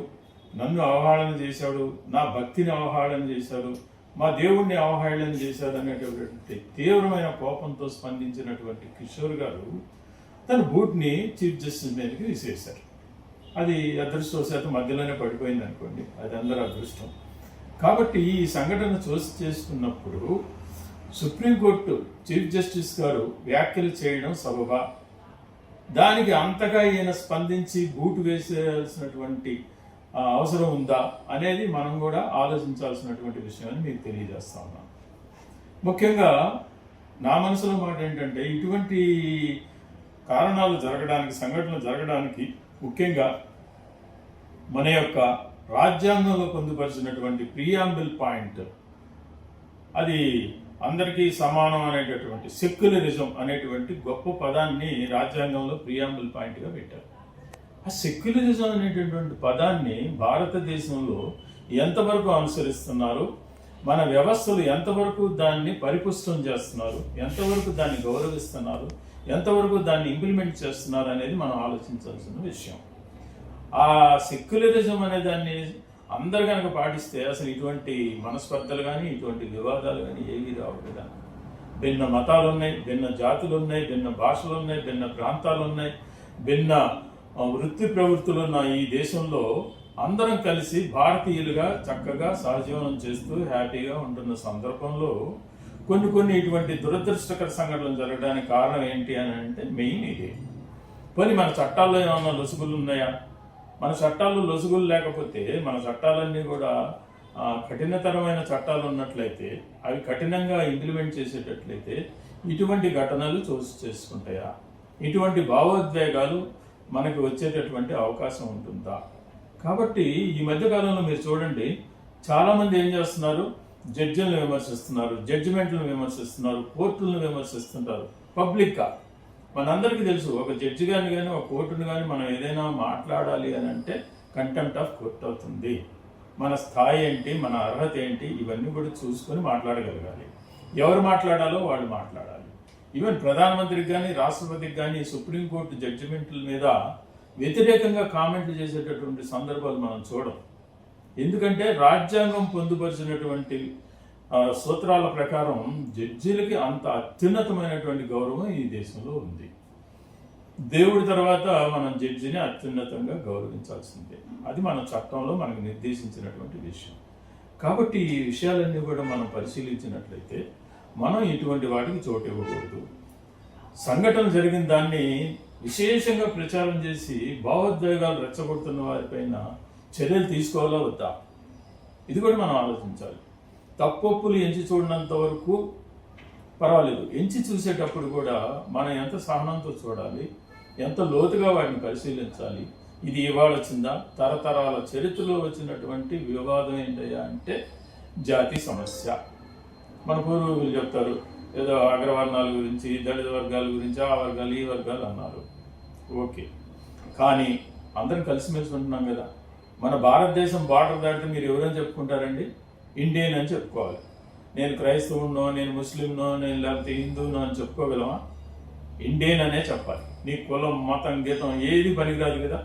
నన్ను అవహేళన చేశాడు, నా భక్తిని అవహేళన చేశాడు, మా దేవుణ్ణి అవహేళన చేశాడు అనేటటువంటి తీవ్రమైన కోపంతో స్పందించినటువంటి కిషోర్ గారు తన బూట్ని చీఫ్ జస్టిస్ మీదకి విసిరేశారు. అది అదృష్టవశాత్తు మధ్యలోనే పడిపోయింది అనుకోండి, అది అందరూ అదృష్టం. కాబట్టి ఈ సంఘటన చేస్తున్నప్పుడు సుప్రీంకోర్టు చీఫ్ జస్టిస్ గారు వ్యాఖ్యలు చేయడం సబబా, దానికి అంతగా ఈయన స్పందించి బూటు వేసేయాల్సినటువంటి అవసరం ఉందా అనేది మనం కూడా ఆలోచించాల్సినటువంటి విషయం అని మీకు తెలియజేస్తా ఉన్నాను. ముఖ్యంగా నా మనసులో మాట ఏంటంటే, ఇటువంటి కారణాలు జరగడానికి, సంఘటనలు జరగడానికి ముఖ్యంగా మన యొక్క రాజ్యాంగంలో పొందుపరిచినటువంటి ప్రియాంబుల్ పాయింట్, అది అందరికీ సమానం అనేటటువంటి సెక్యులరిజం అనేటువంటి గొప్ప పదాన్ని రాజ్యాంగంలో ప్రియాంబుల్ పాయింట్గా పెట్టారు. ఆ సెక్యులరిజం అనేటటువంటి పదాన్ని భారతదేశంలో ఎంతవరకు అనుసరిస్తున్నారు, మన వ్యవస్థలు ఎంతవరకు దాన్ని పరిపుష్టం చేస్తున్నారు, ఎంతవరకు దాన్ని గౌరవిస్తున్నారు, ఎంతవరకు దాన్ని ఇంప్లిమెంట్ చేస్తున్నారు అనేది మనం ఆలోచించాల్సిన విషయం. ఆ సెక్యులరిజం అనే దాన్ని అందరు కనుక పాటిస్తే అసలు ఇటువంటి మనస్పర్ధలు కానీ, ఇటువంటి వివాదాలు కానీ ఏవి రావు కదా. భిన్న మతాలు ఉన్నాయి, భిన్న జాతులు ఉన్నాయి, భిన్న భాషలు ఉన్నాయి, భిన్న ప్రాంతాలు ఉన్నాయి, భిన్న వృత్తి ప్రవృత్తులు ఉన్న ఈ దేశంలో అందరం కలిసి భారతీయులుగా చక్కగా సహజీవనం చేస్తూ హ్యాపీగా ఉంటున్న సందర్భంలో కొన్ని ఇటువంటి దురదృష్టకర సంఘటనలు జరగడానికి కారణం ఏంటి అని అంటే మెయిన్ ఇదే. పోనీ మన చట్టాల్లో ఏమన్నా లొసుగులు ఉన్నాయా? మన చట్టాలు లొసుగులు లేకపోతే, మన చట్టాలన్నీ కూడా కఠినతరమైన చట్టాలు ఉన్నట్లయితే, అవి కఠినంగా ఇంప్లిమెంట్ చేసేటట్లయితే ఇటువంటి ఘటనలు చేసుకుంటాయా? ఇటువంటి భావోద్వేగాలు మనకు వచ్చేటటువంటి అవకాశం ఉంటుందా? కాబట్టి ఈ మధ్యకాలంలో మీరు చూడండి, చాలామంది ఏం చేస్తున్నారు, జడ్జిలను విమర్శిస్తున్నారు, జడ్జిమెంట్లను విమర్శిస్తున్నారు, కోర్టులను విమర్శిస్తుంటారు పబ్లిక్గా. మనందరికీ తెలుసు, ఒక జడ్జి గారిని కానీ ఒక కోర్టును కానీ మనం ఏదైనా మాట్లాడాలి అని అంటే కంటెంప్ట్ ఆఫ్ కోర్ట్ అవుతుంది. మన స్థాయి ఏంటి, మన అర్హత ఏంటి, ఇవన్నీ కూడా చూసుకొని మాట్లాడగలగాలి. ఎవరు మాట్లాడాలో వాళ్ళు మాట్లాడాలి. ఈవెన్ ప్రధానమంత్రికి కానీ రాష్ట్రపతికి కానీ సుప్రీంకోర్టు జడ్జిమెంట్ల మీద వ్యతిరేకంగా కామెంట్లు చేసేటటువంటి సందర్భాలు మనం చూడం. ఎందుకంటే రాజ్యాంగం పొందుపరిచినటువంటి సూత్రాల ప్రకారం జడ్జీలకి అంత అత్యున్నతమైనటువంటి గౌరవం ఈ దేశంలో ఉంది. దేవుడి తర్వాత మనం జడ్జిని అత్యున్నతంగా గౌరవించాల్సిందే. అది మన చట్టంలో మనకు నిర్దేశించినటువంటి విషయం. కాబట్టి ఈ విషయాలన్నీ కూడా మనం పరిశీలించినట్లయితే మనం ఇటువంటి వాటికి చోటు ఇవ్వకూడదు. సంఘటన జరిగిన దాన్ని విశేషంగా ప్రచారం చేసి భావోద్వేగాలు రెచ్చగొడుతున్న వారిపైన చర్యలు తీసుకోవాలా వద్దా, ఇది కూడా మనం ఆలోచించాలి. తప్పొప్పులు ఎంచి చూడనంత వరకు పర్వాలేదు, ఎంచి చూసేటప్పుడు కూడా మనం ఎంత సహనంతో చూడాలి, ఎంత లోతుగా వాటిని పరిశీలించాలి. ఇది ఇవాళ వచ్చిందా, తరతరాల చరిత్రలో వచ్చినటువంటి వివాదం ఏంటయ్యా అంటే జాతి సమస్య. మన పూర్వీకులు చెప్తారు, ఏదో అగ్రవర్ణాల గురించి, దళిత వర్గాల గురించి, ఆ వర్గాలు ఈ వర్గాలు అన్నారు. ఓకే, కానీ అందరం కలిసిమెలిసి ఉంటున్నాం కదా. మన భారతదేశం బార్డర్ దాటితే మీరు ఎవరైనా చెప్పుకుంటారండి, ఇండియన్ అని చెప్పుకోవాలి. నేను క్రైస్తవునో, నేను ముస్లింనో, నేను లేకపోతే హిందువునో అని చెప్పుకోగలమా? ఇండియన్ అనే చెప్పాలి. నీ కులం, మతం, గీతం ఏది పనికిరాదు కదా.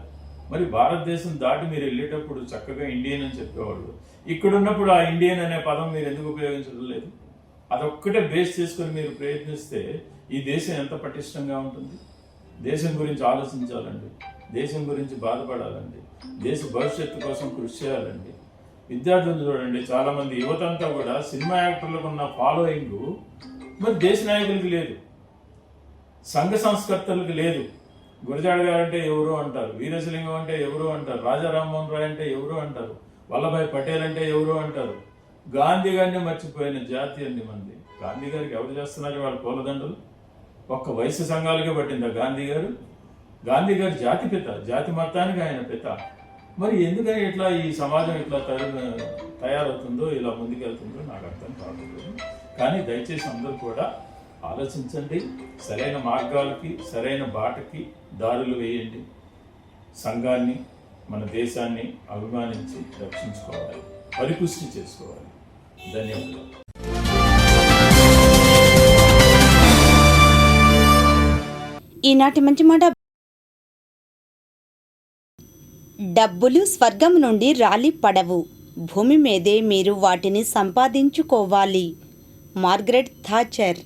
మరి భారతదేశం దాటి మీరు వెళ్ళేటప్పుడు చక్కగా ఇండియన్ అని చెప్పేవాళ్ళు. ఇక్కడ ఉన్నప్పుడు ఆ ఇండియన్ అనే పదం మీరు ఎందుకు ఉపయోగించడం లేదు? అదొక్కటే బేస్ చేసుకొని మీరు ప్రయత్నిస్తే ఈ దేశం ఎంత పటిష్టంగా ఉంటుంది. దేశం గురించి ఆలోచించాలండి, దేశం గురించి బాధపడాలండి, దేశ భవిష్యత్తు కోసం కృషి చేయాలండి. విద్యార్థులు చూడండి, చాలామంది యువతంతా కూడా సినిమా యాక్టర్లకు ఉన్న ఫాలోయింగ్ మరి దేశ నాయకులకి లేదు, సంఘ సంస్కర్తలకు లేదు. గురజాడ గారు అంటే ఎవరు అంటారు, వీరేశలింగం అంటే ఎవరు అంటారు, రాజా రామ్మోహన్ రాయ్ అంటే ఎవరు అంటారు, వల్లభాయ్ పటేల్ అంటే ఎవరు అంటారు. గాంధీ గారిని మర్చిపోయిన జాతి అన్ని మంది. గాంధీ గారికి ఎవరు చేస్తున్నారు వాళ్ళ పూలదండలు? ఒక్క వయసు సంఘాలుగా పట్టిందా గాంధీ గారు? గాంధీ గారు జాతి పిత, జాతి మొత్తానికి ఆయన పిత. మరి ఎందుకని ఇట్లా ఈ సమాజం ఇట్లా తయారవుతుందో, ఇలా ముందుకెళ్తుందో నాకు అర్థం కావట్లేదు. కానీ దయచేసి అందరూ కూడా ఆలోచించండి, సరైన మార్గాలకి, సరైన బాటకి దారులు వేయండి. సంఘాన్ని, మన దేశాన్ని అభిమానించి రక్షించుకోవాలి, పరిపుష్టి చేసుకోవాలి. ధన్యవాదాలు. ఈనాటి మంచి మాట. డబ్బులు స్వర్గం నుండి రాలి పడవు, భూమి మీదే మీరు వాటిని సంపాదించుకోవాలి. Margaret Thatcher.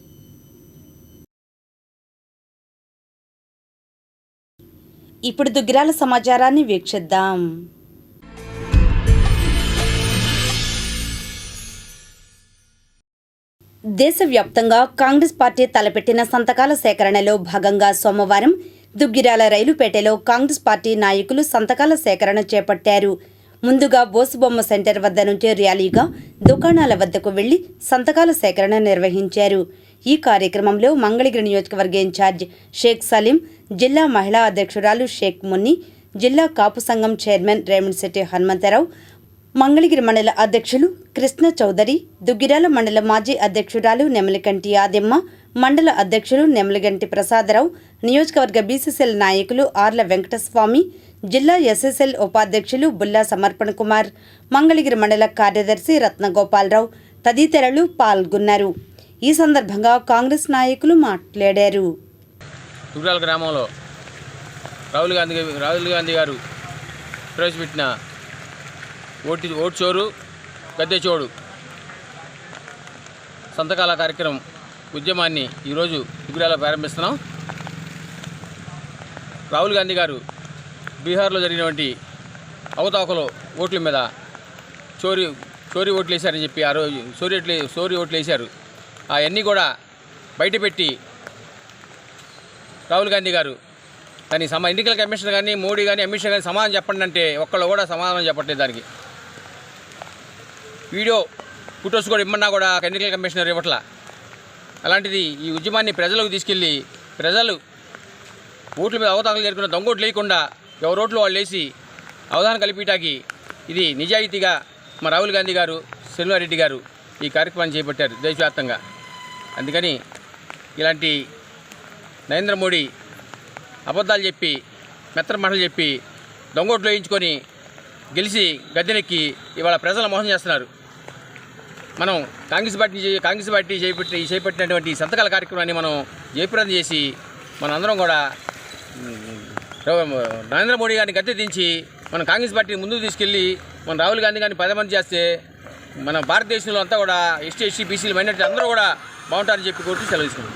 ఇప్పుడు దుగ్గిరాల సమాచారాన్ని వీక్షిద్దాం. దేశవ్యాప్తంగా కాంగ్రెస్ పార్టీ తలపెట్టిన సంతకాల సేకరణలో భాగంగా సోమవారం దుగ్గిరాల రైలుపేటలో కాంగ్రెస్ పార్టీ నాయకులు సంతకాల సేకరణ చేపట్టారు. ముందుగా బోసుబొమ్మ సెంటర్ వద్ద నుంచి ర్యాలీగా దుకాణాల వద్దకు వెళ్లి సంతకాల సేకరణ నిర్వహించారు. ఈ కార్యక్రమంలో మంగళగిరి నియోజకవర్గ ఇన్ఛార్జ్ షేక్ సలీం, జిల్లా మహిళా అధ్యక్షురాలు షేక్ మున్ని, జిల్లా కాపు సంఘం చైర్మన్ రేమండ్శెట్టి హనుమంతరావు, మంగళగిరి మండల అధ్యక్షులు కృష్ణ చౌదరి, దుగ్గిరాల మండల మాజీ అధ్యక్షురాలు నెమలికంటి ఆదెమ్మ, మండల అధ్యక్షులు నెమలిగంటి ప్రసాదరావు, నియోజకవర్గ బీసీసీఎల్ నాయకులు ఆర్ల వెంకటస్వామి, జిల్లా ఎస్ఎస్ఎల్ ఉపాధ్యక్షులు బుల్లా సమర్పణ కుమార్, మంగళగిరి మండల కార్యదర్శి రత్నగోపాలరావు తదితరులు పాల్గొన్నారు. ఈ సందర్భంగా కాంగ్రెస్ నాయకులు మాట్లాడారు. దుగ్గిరాల గ్రామంలో రాహుల్ గాంధీ గారు ప్రవేశపెట్టిన ఓటు చోరు గద్దె చోడు సంతకాల కార్యక్రమం ఉద్యమాన్ని ఈరోజు దుగ్గిరాలలో ప్రారంభిస్తున్నాం. రాహుల్ గాంధీ గారు బీహార్లో జరిగినటువంటి అవతావకలో ఓట్ల మీద చోరీ ఓట్లు వేశారని చెప్పి ఆ రోజు చోరీ ఓట్లు వేశారు. అవన్నీ కూడా బయటపెట్టి రాహుల్ గాంధీ గారు దానికి ఎన్నికల కమిషన్ కానీ మోడీ కానీ అమిత్ షా కానీ సమాధానం చెప్పండి అంటే ఒక్కళ్ళు కూడా సమాధానం చెప్పట్లేదు దానికి. వీడియో ఫొటోస్ కూడా ఇమ్మన్నా కూడా ఎన్నికల కమిషనర్ ఇవ్వట్లా. అలాంటిది ఈ ఉద్యమాన్ని ప్రజలకు తీసుకెళ్ళి ప్రజలు ఓట్ల మీద అవగాహన జరుగుతున్న దొంగోట్లు లేకుండా ఎవరి ఓట్లు వాళ్ళు వేసి అవగాహన కలిపిటాకి ఇది నిజాయితీగా మా రాహుల్ గాంధీ గారు, శనివారెడ్డి గారు ఈ కార్యక్రమాన్ని చేపట్టారు దేశవ్యాప్తంగా. అందుకని ఇలాంటి నరేంద్ర మోడీ అబద్ధాలు చెప్పి మెత్తర మాటలు చెప్పి దొంగోట్లు వేయించుకొని గెలిచి గద్దెనెక్కి ఇవాళ ప్రజలను మోసం చేస్తున్నారు. మనం కాంగ్రెస్ పార్టీ చేపట్టినటువంటి సంతకాల కార్యక్రమాన్ని మనం జయప్రదం చేసి మనందరం కూడా నరేంద్ర మోడీ గారిని గద్దె దించి మనం కాంగ్రెస్ పార్టీని ముందుకు తీసుకెళ్ళి మన రాహుల్ గాంధీ గారిని 10 మంది చేస్తే మన భారతదేశంలో అంతా కూడా ఎస్టీ బీసీలు మైనారిటీ అందరూ కూడా బాగుంటారని చెప్పి కోర్టు సెలవిస్తున్నాం.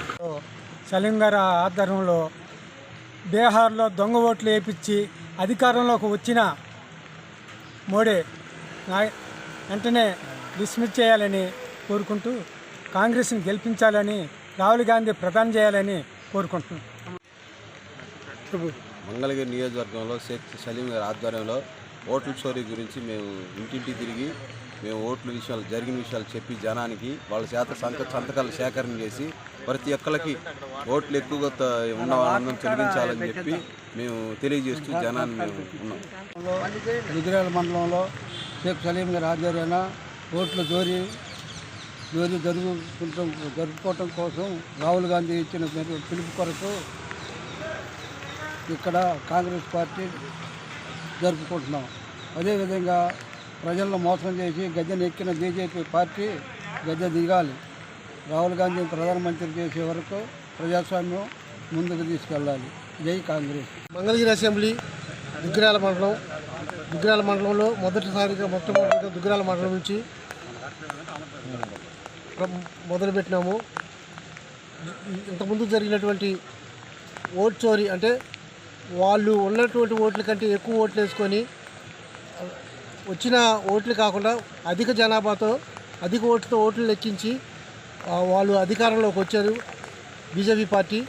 సలీం గారి ఆధ్వర్యంలో బీహార్లో దొంగ ఓట్లు వేయించి అధికారంలోకి వచ్చిన మోడీ వెంటనే డిస్మిస్ చేయాలని కోరుకుంటూ కాంగ్రెస్ని గెలిపించాలని రాహుల్ గాంధీ ప్రధాని చేయాలని కోరుకుంటున్నాం. మంగళగిరి నియోజకవర్గంలో షేక్ సలీం గారి ఆధ్వర్యంలో ఓట్ల చోరీ గురించి మేము ఇంటింటి తిరిగి మేము జరిగిన విషయాలు చెప్పి జనానికి వాళ్ళ చేత సంతకాలు సేకరణ చేసి ప్రతి ఒక్కరికి ఓట్లు ఎక్కువగా ఉన్న వాళ్ళని తొలగించాలని చెప్పి మేము తెలియజేస్తూ జనాన్ని మేము ఉన్నాం. దుగ్గిరాల మండలంలో షేక్ సలీం గారి ఆధ్వర్యాన ఓట్ల చోరీ జరుపుకోవటం కోసం రాహుల్ గాంధీ ఇచ్చిన పిలుపు కొరకు ఇక్కడ కాంగ్రెస్ పార్టీ జరుపుకుంటున్నాం. అదేవిధంగా ప్రజలను మోసం చేసి గద్దెనెక్కిన బీజేపీ పార్టీ గద్దె దిగాలి. రాహుల్ గాంధీని ప్రధానమంత్రి చేసే వరకు ప్రజాస్వామ్యం ముందుకు తీసుకెళ్ళాలి. జై కాంగ్రెస్. మంగళగిరి అసెంబ్లీ దుగ్గిరాల మండలంలో మొట్టమొదటిగా దుగ్గిరాల మండలం నుంచి మొదలుపెట్టినాము. ఇంతకుముందు జరిగినటువంటి ఓట్ చోరీ అంటే వాళ్ళు ఉన్నటువంటి ఓట్ల కంటే ఎక్కువ ఓట్లు వేసుకొని వచ్చిన ఓట్లు కాకుండా అధిక జనాభాతో అధిక ఓట్లు లెక్కించి వాళ్ళు అధికారంలోకి వచ్చారు బీజేపీ పార్టీ.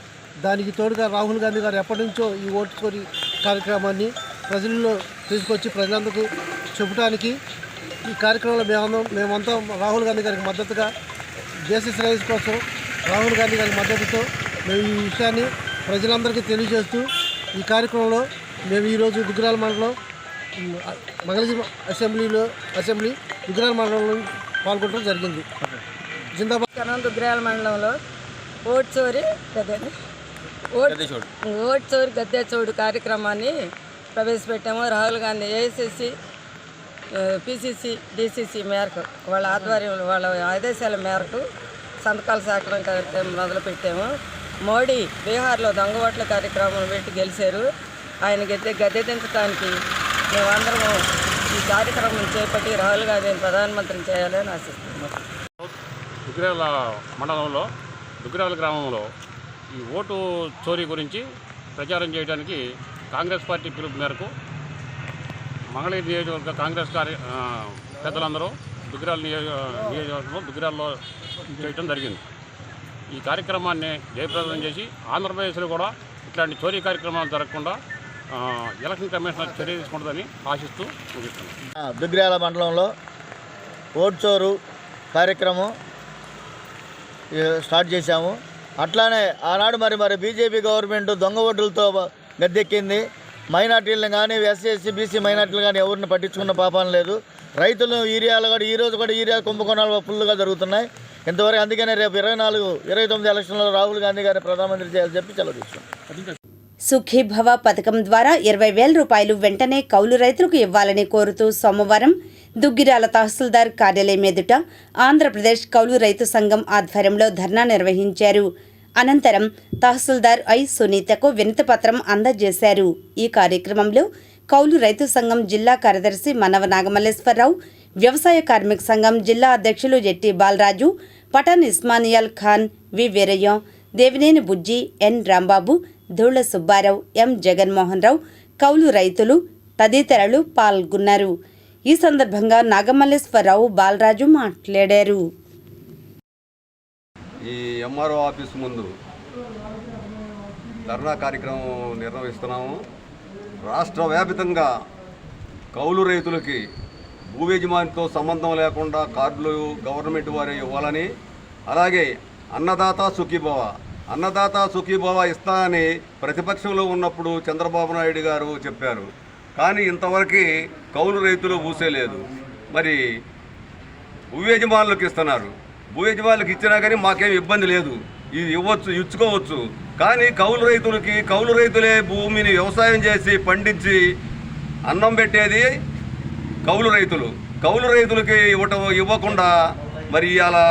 దానికి తోడుగా రాహుల్ గాంధీ గారు ఎప్పటి నుంచో ఈ ఓటు చోరీ కార్యక్రమాన్ని ప్రజల్లో తీసుకొచ్చి ప్రజలందరికీ చెప్పడానికి ఈ కార్యక్రమంలో మేమంతా రాహుల్ గాంధీ గారికి మద్దతుగా దేశ శ్రేయస్ కోసం రాహుల్ గాంధీ గారి మద్దతుతో మేము ఈ విషయాన్ని ప్రజలందరికీ తెలియజేస్తూ ఈ కార్యక్రమంలో మేము ఈరోజు దుగ్గిరాల మండలం మంగళగిరి అసెంబ్లీ దుగ్గిరాల మండలంలో పాల్గొనడం జరిగింది. జిందాబాద్. దుగ్గిరాల మండలంలో ఓట్ చోరీ గద్దె చోడు కార్యక్రమాన్ని ప్రవేశపెట్టాము. Rahul Gandhi AICC PCC DCC మేరకు వాళ్ళ ఆధ్వర్యంలో వాళ్ళ ఆదేశాల మేరకు సంతకాల సేకరణ కార్యక్రమం మొదలుపెట్టాము. మోడీ బీహార్లో దొంగ ఓట్ల కార్యక్రమం పెట్టి గెలిచారు. ఆయన గద్దె దించడానికి మేమందరము ఈ కార్యక్రమం చేపట్టి రాహుల్ గాంధీని ప్రధానమంత్రిని చేయాలని ఆశిస్తున్నాం. దుగ్గిరాల మండలంలో దుగ్గిరాల గ్రామంలో ఈ ఓటు చోరీ గురించి ప్రచారం చేయడానికి కాంగ్రెస్ పార్టీ పిలుపు మేరకు మంగళగిరి నియోజకవర్గ కాంగ్రెస్ పెద్దలందరూ నియోజకవర్గంలో దుగ్గిరాల్లో చేయడం జరిగింది. ఈ కార్యక్రమాన్ని జయప్రదం చేసి ఆంధ్రప్రదేశ్లో కూడా ఇట్లాంటి చోరీ కార్యక్రమాలు జరగకుండా ఎలక్షన్ కమిషనర్ చర్య తీసుకుంటుందని ఆశిస్తూ ముగిస్తున్నాం. దుగ్గిరాల మండలంలో ఓటు చోరు కార్యక్రమం స్టార్ట్ చేశాము. అట్లానే ఆనాడు మరి బీజేపీ గవర్నమెంట్ దొంగ ఓట్లతో గద్దెక్కింది. మైనార్టీలను కానీ ఎస్సీ బీసీ మైనార్టీలు కానీ ఎవరిని పట్టించుకున్న పాపం లేదు. రైతులు ఏరియాలో కూడా ఈరోజు కూడా ఏరియా కుంభకోణాలు ఫుల్గా జరుగుతున్నాయి. ఇంతవరకు అందుకనే రేపు 29 ఎలక్షన్లో రాహుల్ గాంధీ గారిని ప్రధానమంత్రి చేయాలని చెప్పి సెలవు తీసుకున్నాం. సుఖీభవ పథకం ద్వారా 20,000 రూపాయలు వెంటనే కౌలు రైతులకు ఇవ్వాలని కోరుతూ సోమవారం దుగ్గిరాల తహసీల్దార్ కార్యాలయం ఎదుట ఆంధ్రప్రదేశ్ కౌలు రైతు సంఘం ఆధ్వర్యంలో ధర్నా నిర్వహించారు. అనంతరం తహసీల్దార్ ఐ సునీతకు వినతిపత్రం అందజేశారు. ఈ కార్యక్రమంలో కౌలు రైతు సంఘం జిల్లా కార్యదర్శి మనవ నాగమల్లేశ్వరరావు, వ్యవసాయ కార్మిక సంఘం జిల్లా అధ్యక్షులు జెట్టి బాలరాజు, పఠాన్ ఇస్మానియాల్ ఖాన్, వి వీరయ్య, దేవినేని బుజ్జి, ఎన్ రాంబాబు, ధూళ్ల సుబ్బారావు, ఎం జగన్మోహన్ రావు, కౌలు రైతులు తదితరులు పాల్గొన్నారు. ఈ సందర్భంగా నాగమల్లేశ్వరరావు, బాలరాజు మాట్లాడారు. ఈ ఎంఆర్ఓ ఆఫీస్ ముందు ధర్నా కార్యక్రమం నిర్వహిస్తున్నాము. రాష్ట్ర వ్యాపితంగా కౌలు రైతులకి భూ యజమానితో సంబంధం లేకుండా కార్డులు గవర్నమెంట్ వారే ఇవ్వాలని, అలాగే అన్నదాత సుఖీభవ ఇస్తానని ప్రతిపక్షంలో ఉన్నప్పుడు చంద్రబాబు నాయుడు గారు చెప్పారు. కానీ ఇంతవరకు కౌలు రైతులు ఊసేలేదు. మరి భూ యజమానులకు ఇస్తున్నారు. భూ యజమానులకు ఇచ్చినా కానీ మాకేం ఇబ్బంది లేదు, ఇది ఇచ్చుకోవచ్చు. కానీ కౌలు రైతులే భూమిని వ్యవసాయం చేసి పండించి అన్నం పెట్టేది కౌలు రైతులకి ఇవ్వకుండా మరి అలా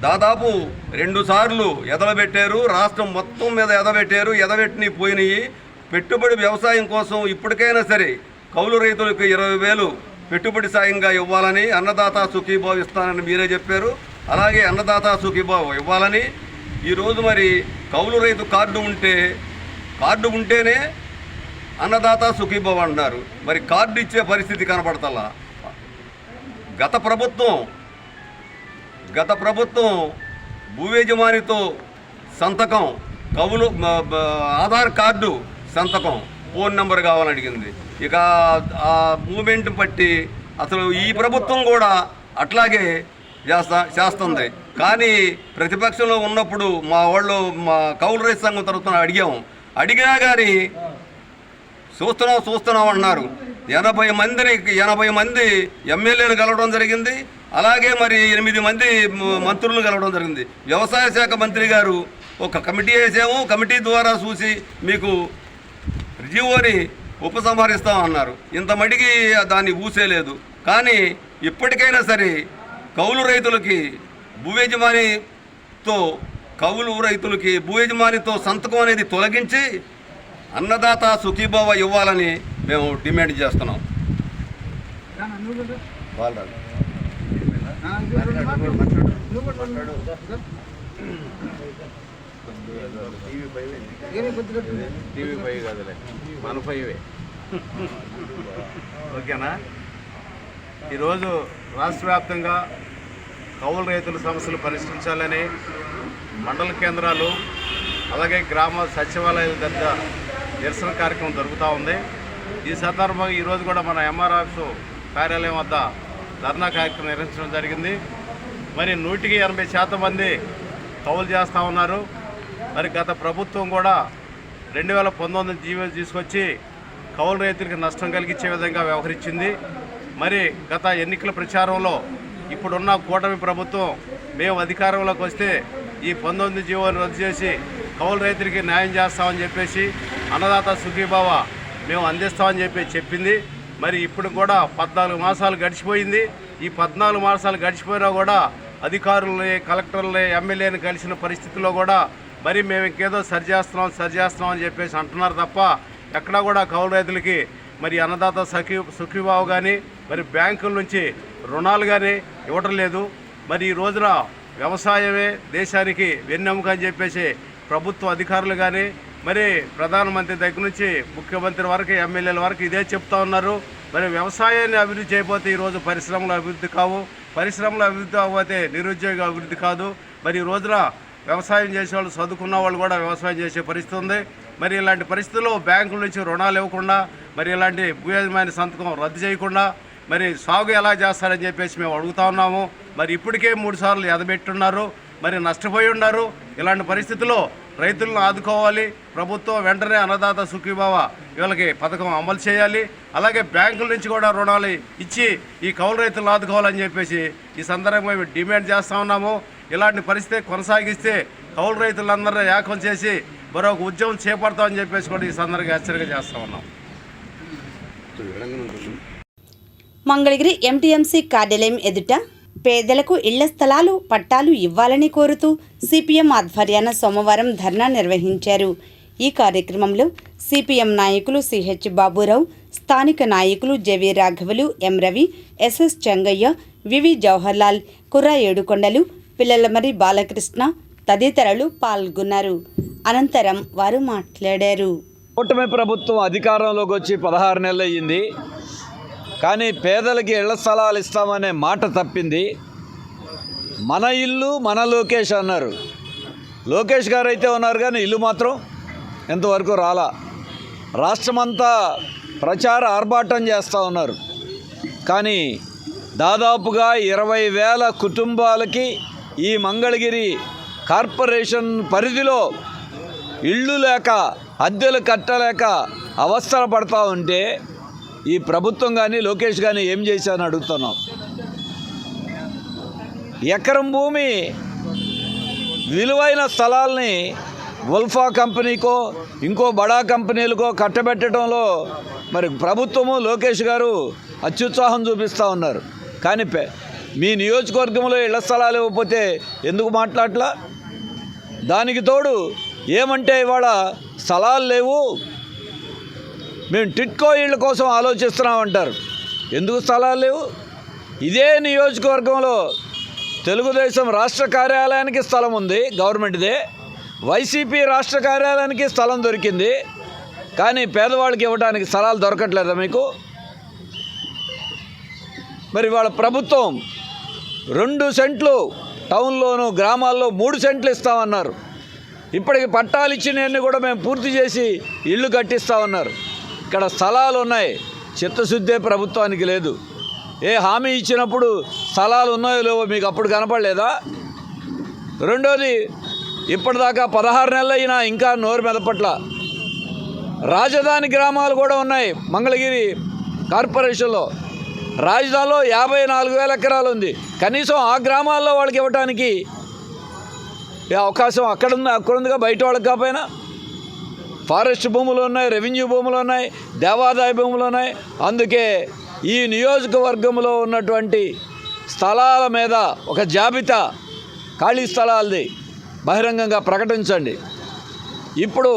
దాదాపు 2 సార్లు ఎదలబెట్టారు. రాష్ట్రం మొత్తం మీద ఎదబెట్టిని పోయినాయి. పెట్టుబడి వ్యవసాయం కోసం ఇప్పటికైనా సరే కౌలు రైతులకు 20,000 పెట్టుబడి సాయంగా ఇవ్వాలని, అన్నదాత సుఖీభావ ఇస్తానని మీరే చెప్పారు. అలాగే అన్నదాత సుఖీభావ ఇవ్వాలని ఈరోజు మరి కౌలు రైతు కార్డు ఉంటేనే అన్నదాత సుఖీభావ అంటున్నారు. మరి కార్డు ఇచ్చే పరిస్థితి కనపడతలా. గత ప్రభుత్వం భూ యజమానితో సంతకం, కౌలు ఆధార్ కార్డు సంతకం, ఫోన్ నెంబర్ కావాలని అడిగింది. ఇక ఆ మూమెంట్ బట్టి అసలు ఈ ప్రభుత్వం కూడా అట్లాగే చేస్తుంది. కానీ ప్రతిపక్షంలో ఉన్నప్పుడు మా కౌలు రైతు సంఘం తరఫున అడిగినా కానీ చూస్తున్నాం అన్నారు. 80 మంది ఎమ్మెల్యేలు కలవడం జరిగింది. అలాగే మరి 8 మంది మంత్రులు కలవడం జరిగింది. వ్యవసాయ శాఖ మంత్రి గారు ఒక కమిటీ వేసాము, కమిటీ ద్వారా చూసి మీకు జీవోని ఉపసంహరిస్తామన్నారు. ఇంత మడికి దాన్ని ఊసేలేదు. కానీ ఇప్పటికైనా సరే కౌలు రైతులకి భూ యజమానితో సంతకం అనేది తొలగించి అన్నదాత సుఖీభావ ఇవ్వాలని మేము డిమాండ్ చేస్తున్నాం. ఓకేనా? ఈరోజు రాష్ట్ర వ్యాప్తంగా కౌలు రైతుల సమస్యలు పరిష్కరించాలని మండల కేంద్రాలు అలాగే గ్రామ సచివాలయాల దగ్గర నిరసన కార్యక్రమం జరుగుతూ ఉంది. ఈ సందర్భంగా ఈరోజు కూడా మన ఎంఆర్ఆర్ఎస్ కార్యాలయం వద్ద ధర్నా కార్యక్రమం నిర్వహించడం జరిగింది. మరి 180% మంది కౌలు చేస్తూ ఉన్నారు. మరి గత ప్రభుత్వం కూడా 2019 జీవో తీసుకొచ్చి కౌలు రైతులకు నష్టం కలిగించే విధంగా వ్యవహరించింది. మరి గత ఎన్నికల ప్రచారంలో ఇప్పుడున్న కూటమి ప్రభుత్వం మేము అధికారంలోకి వస్తే ఈ 19 జీవోని రద్దు చేసి కౌలు రైతులకి న్యాయం చేస్తామని చెప్పేసి అన్నదాత సుఖీభావ మేము అందిస్తామని చెప్పింది. మరి ఇప్పుడు కూడా 14 మాసాలు గడిచిపోయింది. ఈ 14 మాసాలు గడిచిపోయినా కూడా అధికారులని, కలెక్టర్లని, ఎమ్మెల్యేని కలిసిన పరిస్థితుల్లో కూడా మరి మేము ఇంకేదో సరిచేస్తున్నాం అని చెప్పేసి అంటున్నారు తప్ప ఎక్కడా కూడా కౌలు రైతులకి మరి అన్నదాత సుఖీభావ కానీ మరి బ్యాంకుల నుంచి రుణాలు కానీ ఇవ్వటం లేదు. మరి ఈ రోజున వ్యవసాయమే దేశానికి వెన్నెముక అని చెప్పేసి ప్రభుత్వ అధికారులు కానీ మరి ప్రధానమంత్రి దగ్గర నుంచి ముఖ్యమంత్రి వరకు, ఎమ్మెల్యేల వరకు ఇదే చెప్తా ఉన్నారు. మరి వ్యవసాయాన్ని అభివృద్ధి చేయకపోతే ఈరోజు పరిశ్రమలు అభివృద్ధి కావు, పరిశ్రమలు అభివృద్ధి అవ్వకపోతే నిరుద్యోగ అభివృద్ధి కాదు. మరి ఈ రోజున వ్యవసాయం చేసే వాళ్ళు, చదువుకున్న వాళ్ళు కూడా వ్యవసాయం చేసే పరిస్థితి ఉంది. మరి ఇలాంటి పరిస్థితుల్లో బ్యాంకుల నుంచి రుణాలు ఇవ్వకుండా, మరి ఇలాంటి భూ యజమాని సంతకం రద్దు చేయకుండా మరి సాగు ఎలా చేస్తారని చెప్పేసి మేము అడుగుతా ఉన్నాము. మరి ఇప్పటికే 3 సార్లు ఎదబెట్టున్నారు, మరి నష్టపోయి ఉన్నారు. ఇలాంటి పరిస్థితుల్లో రైతులను ఆదుకోవాలి. ప్రభుత్వం వెంటనే అన్నదాత సుఖీభావ వీళ్ళకి పథకం అమలు చేయాలి. అలాగే బ్యాంకుల నుంచి కూడా రుణాలు ఇచ్చి ఈ కౌలు రైతులను ఆదుకోవాలని చెప్పేసి ఈ సందర్భంగా మేము డిమాండ్ చేస్తూ ఉన్నాము. ఇలాంటి పరిస్థితి కొనసాగిస్తే కౌలు రైతులందరూ ఏకం చేసి మరొక ఉద్యమం చేపడతామని చెప్పేసి కూడా ఈ సందర్భంగా హెచ్చరిక చేస్తూ ఉన్నాం. మంగళగిరి ఎంటీఎంసీ కార్యాలయం ఎదుట పేదలకు ఇళ్ల స్థలాలు, పట్టాలు ఇవ్వాలని కోరుతూ సిపిఎం ఆధ్వర్యాన సోమవారం ధర్నా నిర్వహించారు. ఈ కార్యక్రమంలో సిపిఎం నాయకులు సిహెచ్ బాబురావు, స్థానిక నాయకులు జెవి రాఘవులు, ఎం రవి, ఎస్ఎస్ చెంగయ్య, వివి జవహర్లాల్, కుర్రా ఏడుకొండలు, పిల్లలమరి బాలకృష్ణ తదితరులు పాల్గొన్నారు. అనంతరం వారు మాట్లాడారు. కూటమి ప్రభుత్వం అధికారంలోకి వచ్చి 16 నెలలు అయ్యింది. కానీ పేదలకి ఇళ్ల స్థలాలు ఇస్తామనే మాట తప్పింది. మన ఇల్లు మన లోకేష్ అన్నారు. లోకేష్ గారు అయితే ఉన్నారు కానీ ఇల్లు మాత్రం ఇంతవరకు రాలా. రాష్ట్రమంతా ప్రచార ఆర్భాటం చేస్తూ ఉన్నారు. కానీ దాదాపుగా 20,000 కుటుంబాలకి ఈ మంగళగిరి కార్పొరేషన్ పరిధిలో ఇళ్ళు లేక అద్దెలు కట్టలేక అవస్థలు పడతా ఉంటే ఈ ప్రభుత్వం కానీ లోకేష్ కానీ ఏం చేశారని అడుగుతున్నాం. ఎకరం భూమి విలువైన స్థలాల్ని ఉల్ఫా కంపెనీకో ఇంకో బడా కంపెనీలకో కట్టబెట్టడంలో మరి ప్రభుత్వము లోకేష్ గారు అత్యుత్సాహం చూపిస్తూ ఉన్నారు. కానీ మీ నియోజకవర్గంలో ఇళ్ల స్థలాలు ఇవ్వకపోతే ఎందుకు మాట్లాడలా? దానికి తోడు ఏమంటే ఇవాళ స్థలాలు లేవు, మేము టిట్కో ఇళ్ళ కోసం ఆలోచిస్తున్నామంటారు. ఎందుకు స్థలాలు లేవు? ఇదే నియోజకవర్గంలో తెలుగుదేశం రాష్ట్ర కార్యాలయానికి స్థలం ఉంది, గవర్నమెంట్దే. వైసీపీ రాష్ట్ర కార్యాలయానికి స్థలం దొరికింది, కానీ పేదవాళ్ళకి ఇవ్వడానికి స్థలాలు దొరకట్లేదా మీకు? మరి వాళ్ళ ప్రభుత్వం 2 సెంట్లు టౌన్లోను గ్రామాల్లో 3 సెంట్లు ఇస్తామన్నారు. ఇప్పటికి పట్టాలు ఇచ్చినవన్నీ కూడా మేము పూర్తి చేసి ఇళ్ళు కట్టిస్తామన్నారు. ఇక్కడ స్థలాలు ఉన్నాయి, చిత్తశుద్ధే ప్రభుత్వానికి లేదు. ఏ హామీ ఇచ్చినప్పుడు స్థలాలు ఉన్నాయో లేవో మీకు అప్పుడు కనపడలేదా? రెండోది, ఇప్పటిదాకా 16 నెలలు అయినా ఇంకా నోరు మెదపట్ల. రాజధాని గ్రామాలు కూడా ఉన్నాయి మంగళగిరి కార్పొరేషన్లో. రాజధానిలో 54,000 ఎకరాలు ఉంది. కనీసం ఆ గ్రామాల్లో వాళ్ళకి ఇవ్వడానికి అవకాశం అక్కడుందిగా, బయట వాళ్ళకి కాకపోయినా. ఫారెస్ట్ భూములు ఉన్నాయి, రెవెన్యూ భూములు ఉన్నాయి, దేవాదాయ భూములు ఉన్నాయి. అందుకే ఈ నియోజకవర్గంలో ఉన్నటువంటి స్థలాల మీద ఒక జాబితా ఖాళీ స్థలాలది బహిరంగంగా ప్రకటించండి. ఇప్పుడు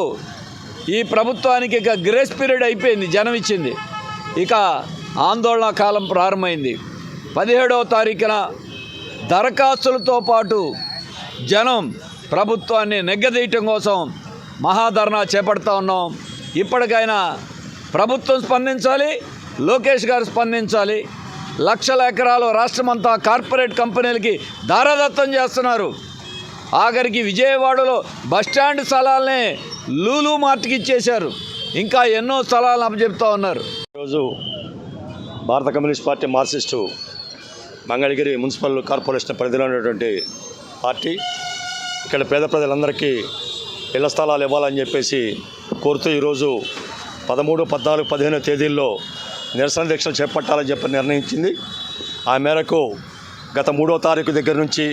ఈ ప్రభుత్వానికి ఇక గ్రేస్ పీరియడ్ అయిపోయింది, జనం ఇచ్చింది. ఇక ఆందోళన కాలం ప్రారంభమైంది. 17వ తారీఖున దరఖాస్తులతో పాటు జనం ప్రభుత్వాన్ని నెగ్గదీయటం కోసం మహాధర్నా చేపడతా ఉన్నాం. ఇప్పటికైనా ప్రభుత్వం స్పందించాలి, లోకేష్ గారు స్పందించాలి. లక్షల ఎకరాలు రాష్ట్రమంతా కార్పొరేట్ కంపెనీలకి దారాదత్తం చేస్తున్నారు. ఆఖరికి విజయవాడలో బస్టాండ్ స్థలాలనే లూలు మార్ట్కి ఇచ్చేశారు. ఇంకా ఎన్నో స్థలాలను అప్పచెప్తా ఉన్నారు. ఈరోజు భారత communist party Marxist Mangalagiri municipal corporation పరిధిలో ఉన్నటువంటి పార్టీ ఇక్కడ పేద ప్రజలందరికీ ఇళ్ల స్థలాలు ఇవ్వాలని చెప్పేసి కోరుతూ ఈరోజు 13, 14, 15 తేదీల్లో నిరసన దీక్షలు చేపట్టాలని చెప్పి నిర్ణయించింది. ఆ మేరకు గత 3వ తారీఖు దగ్గర నుంచి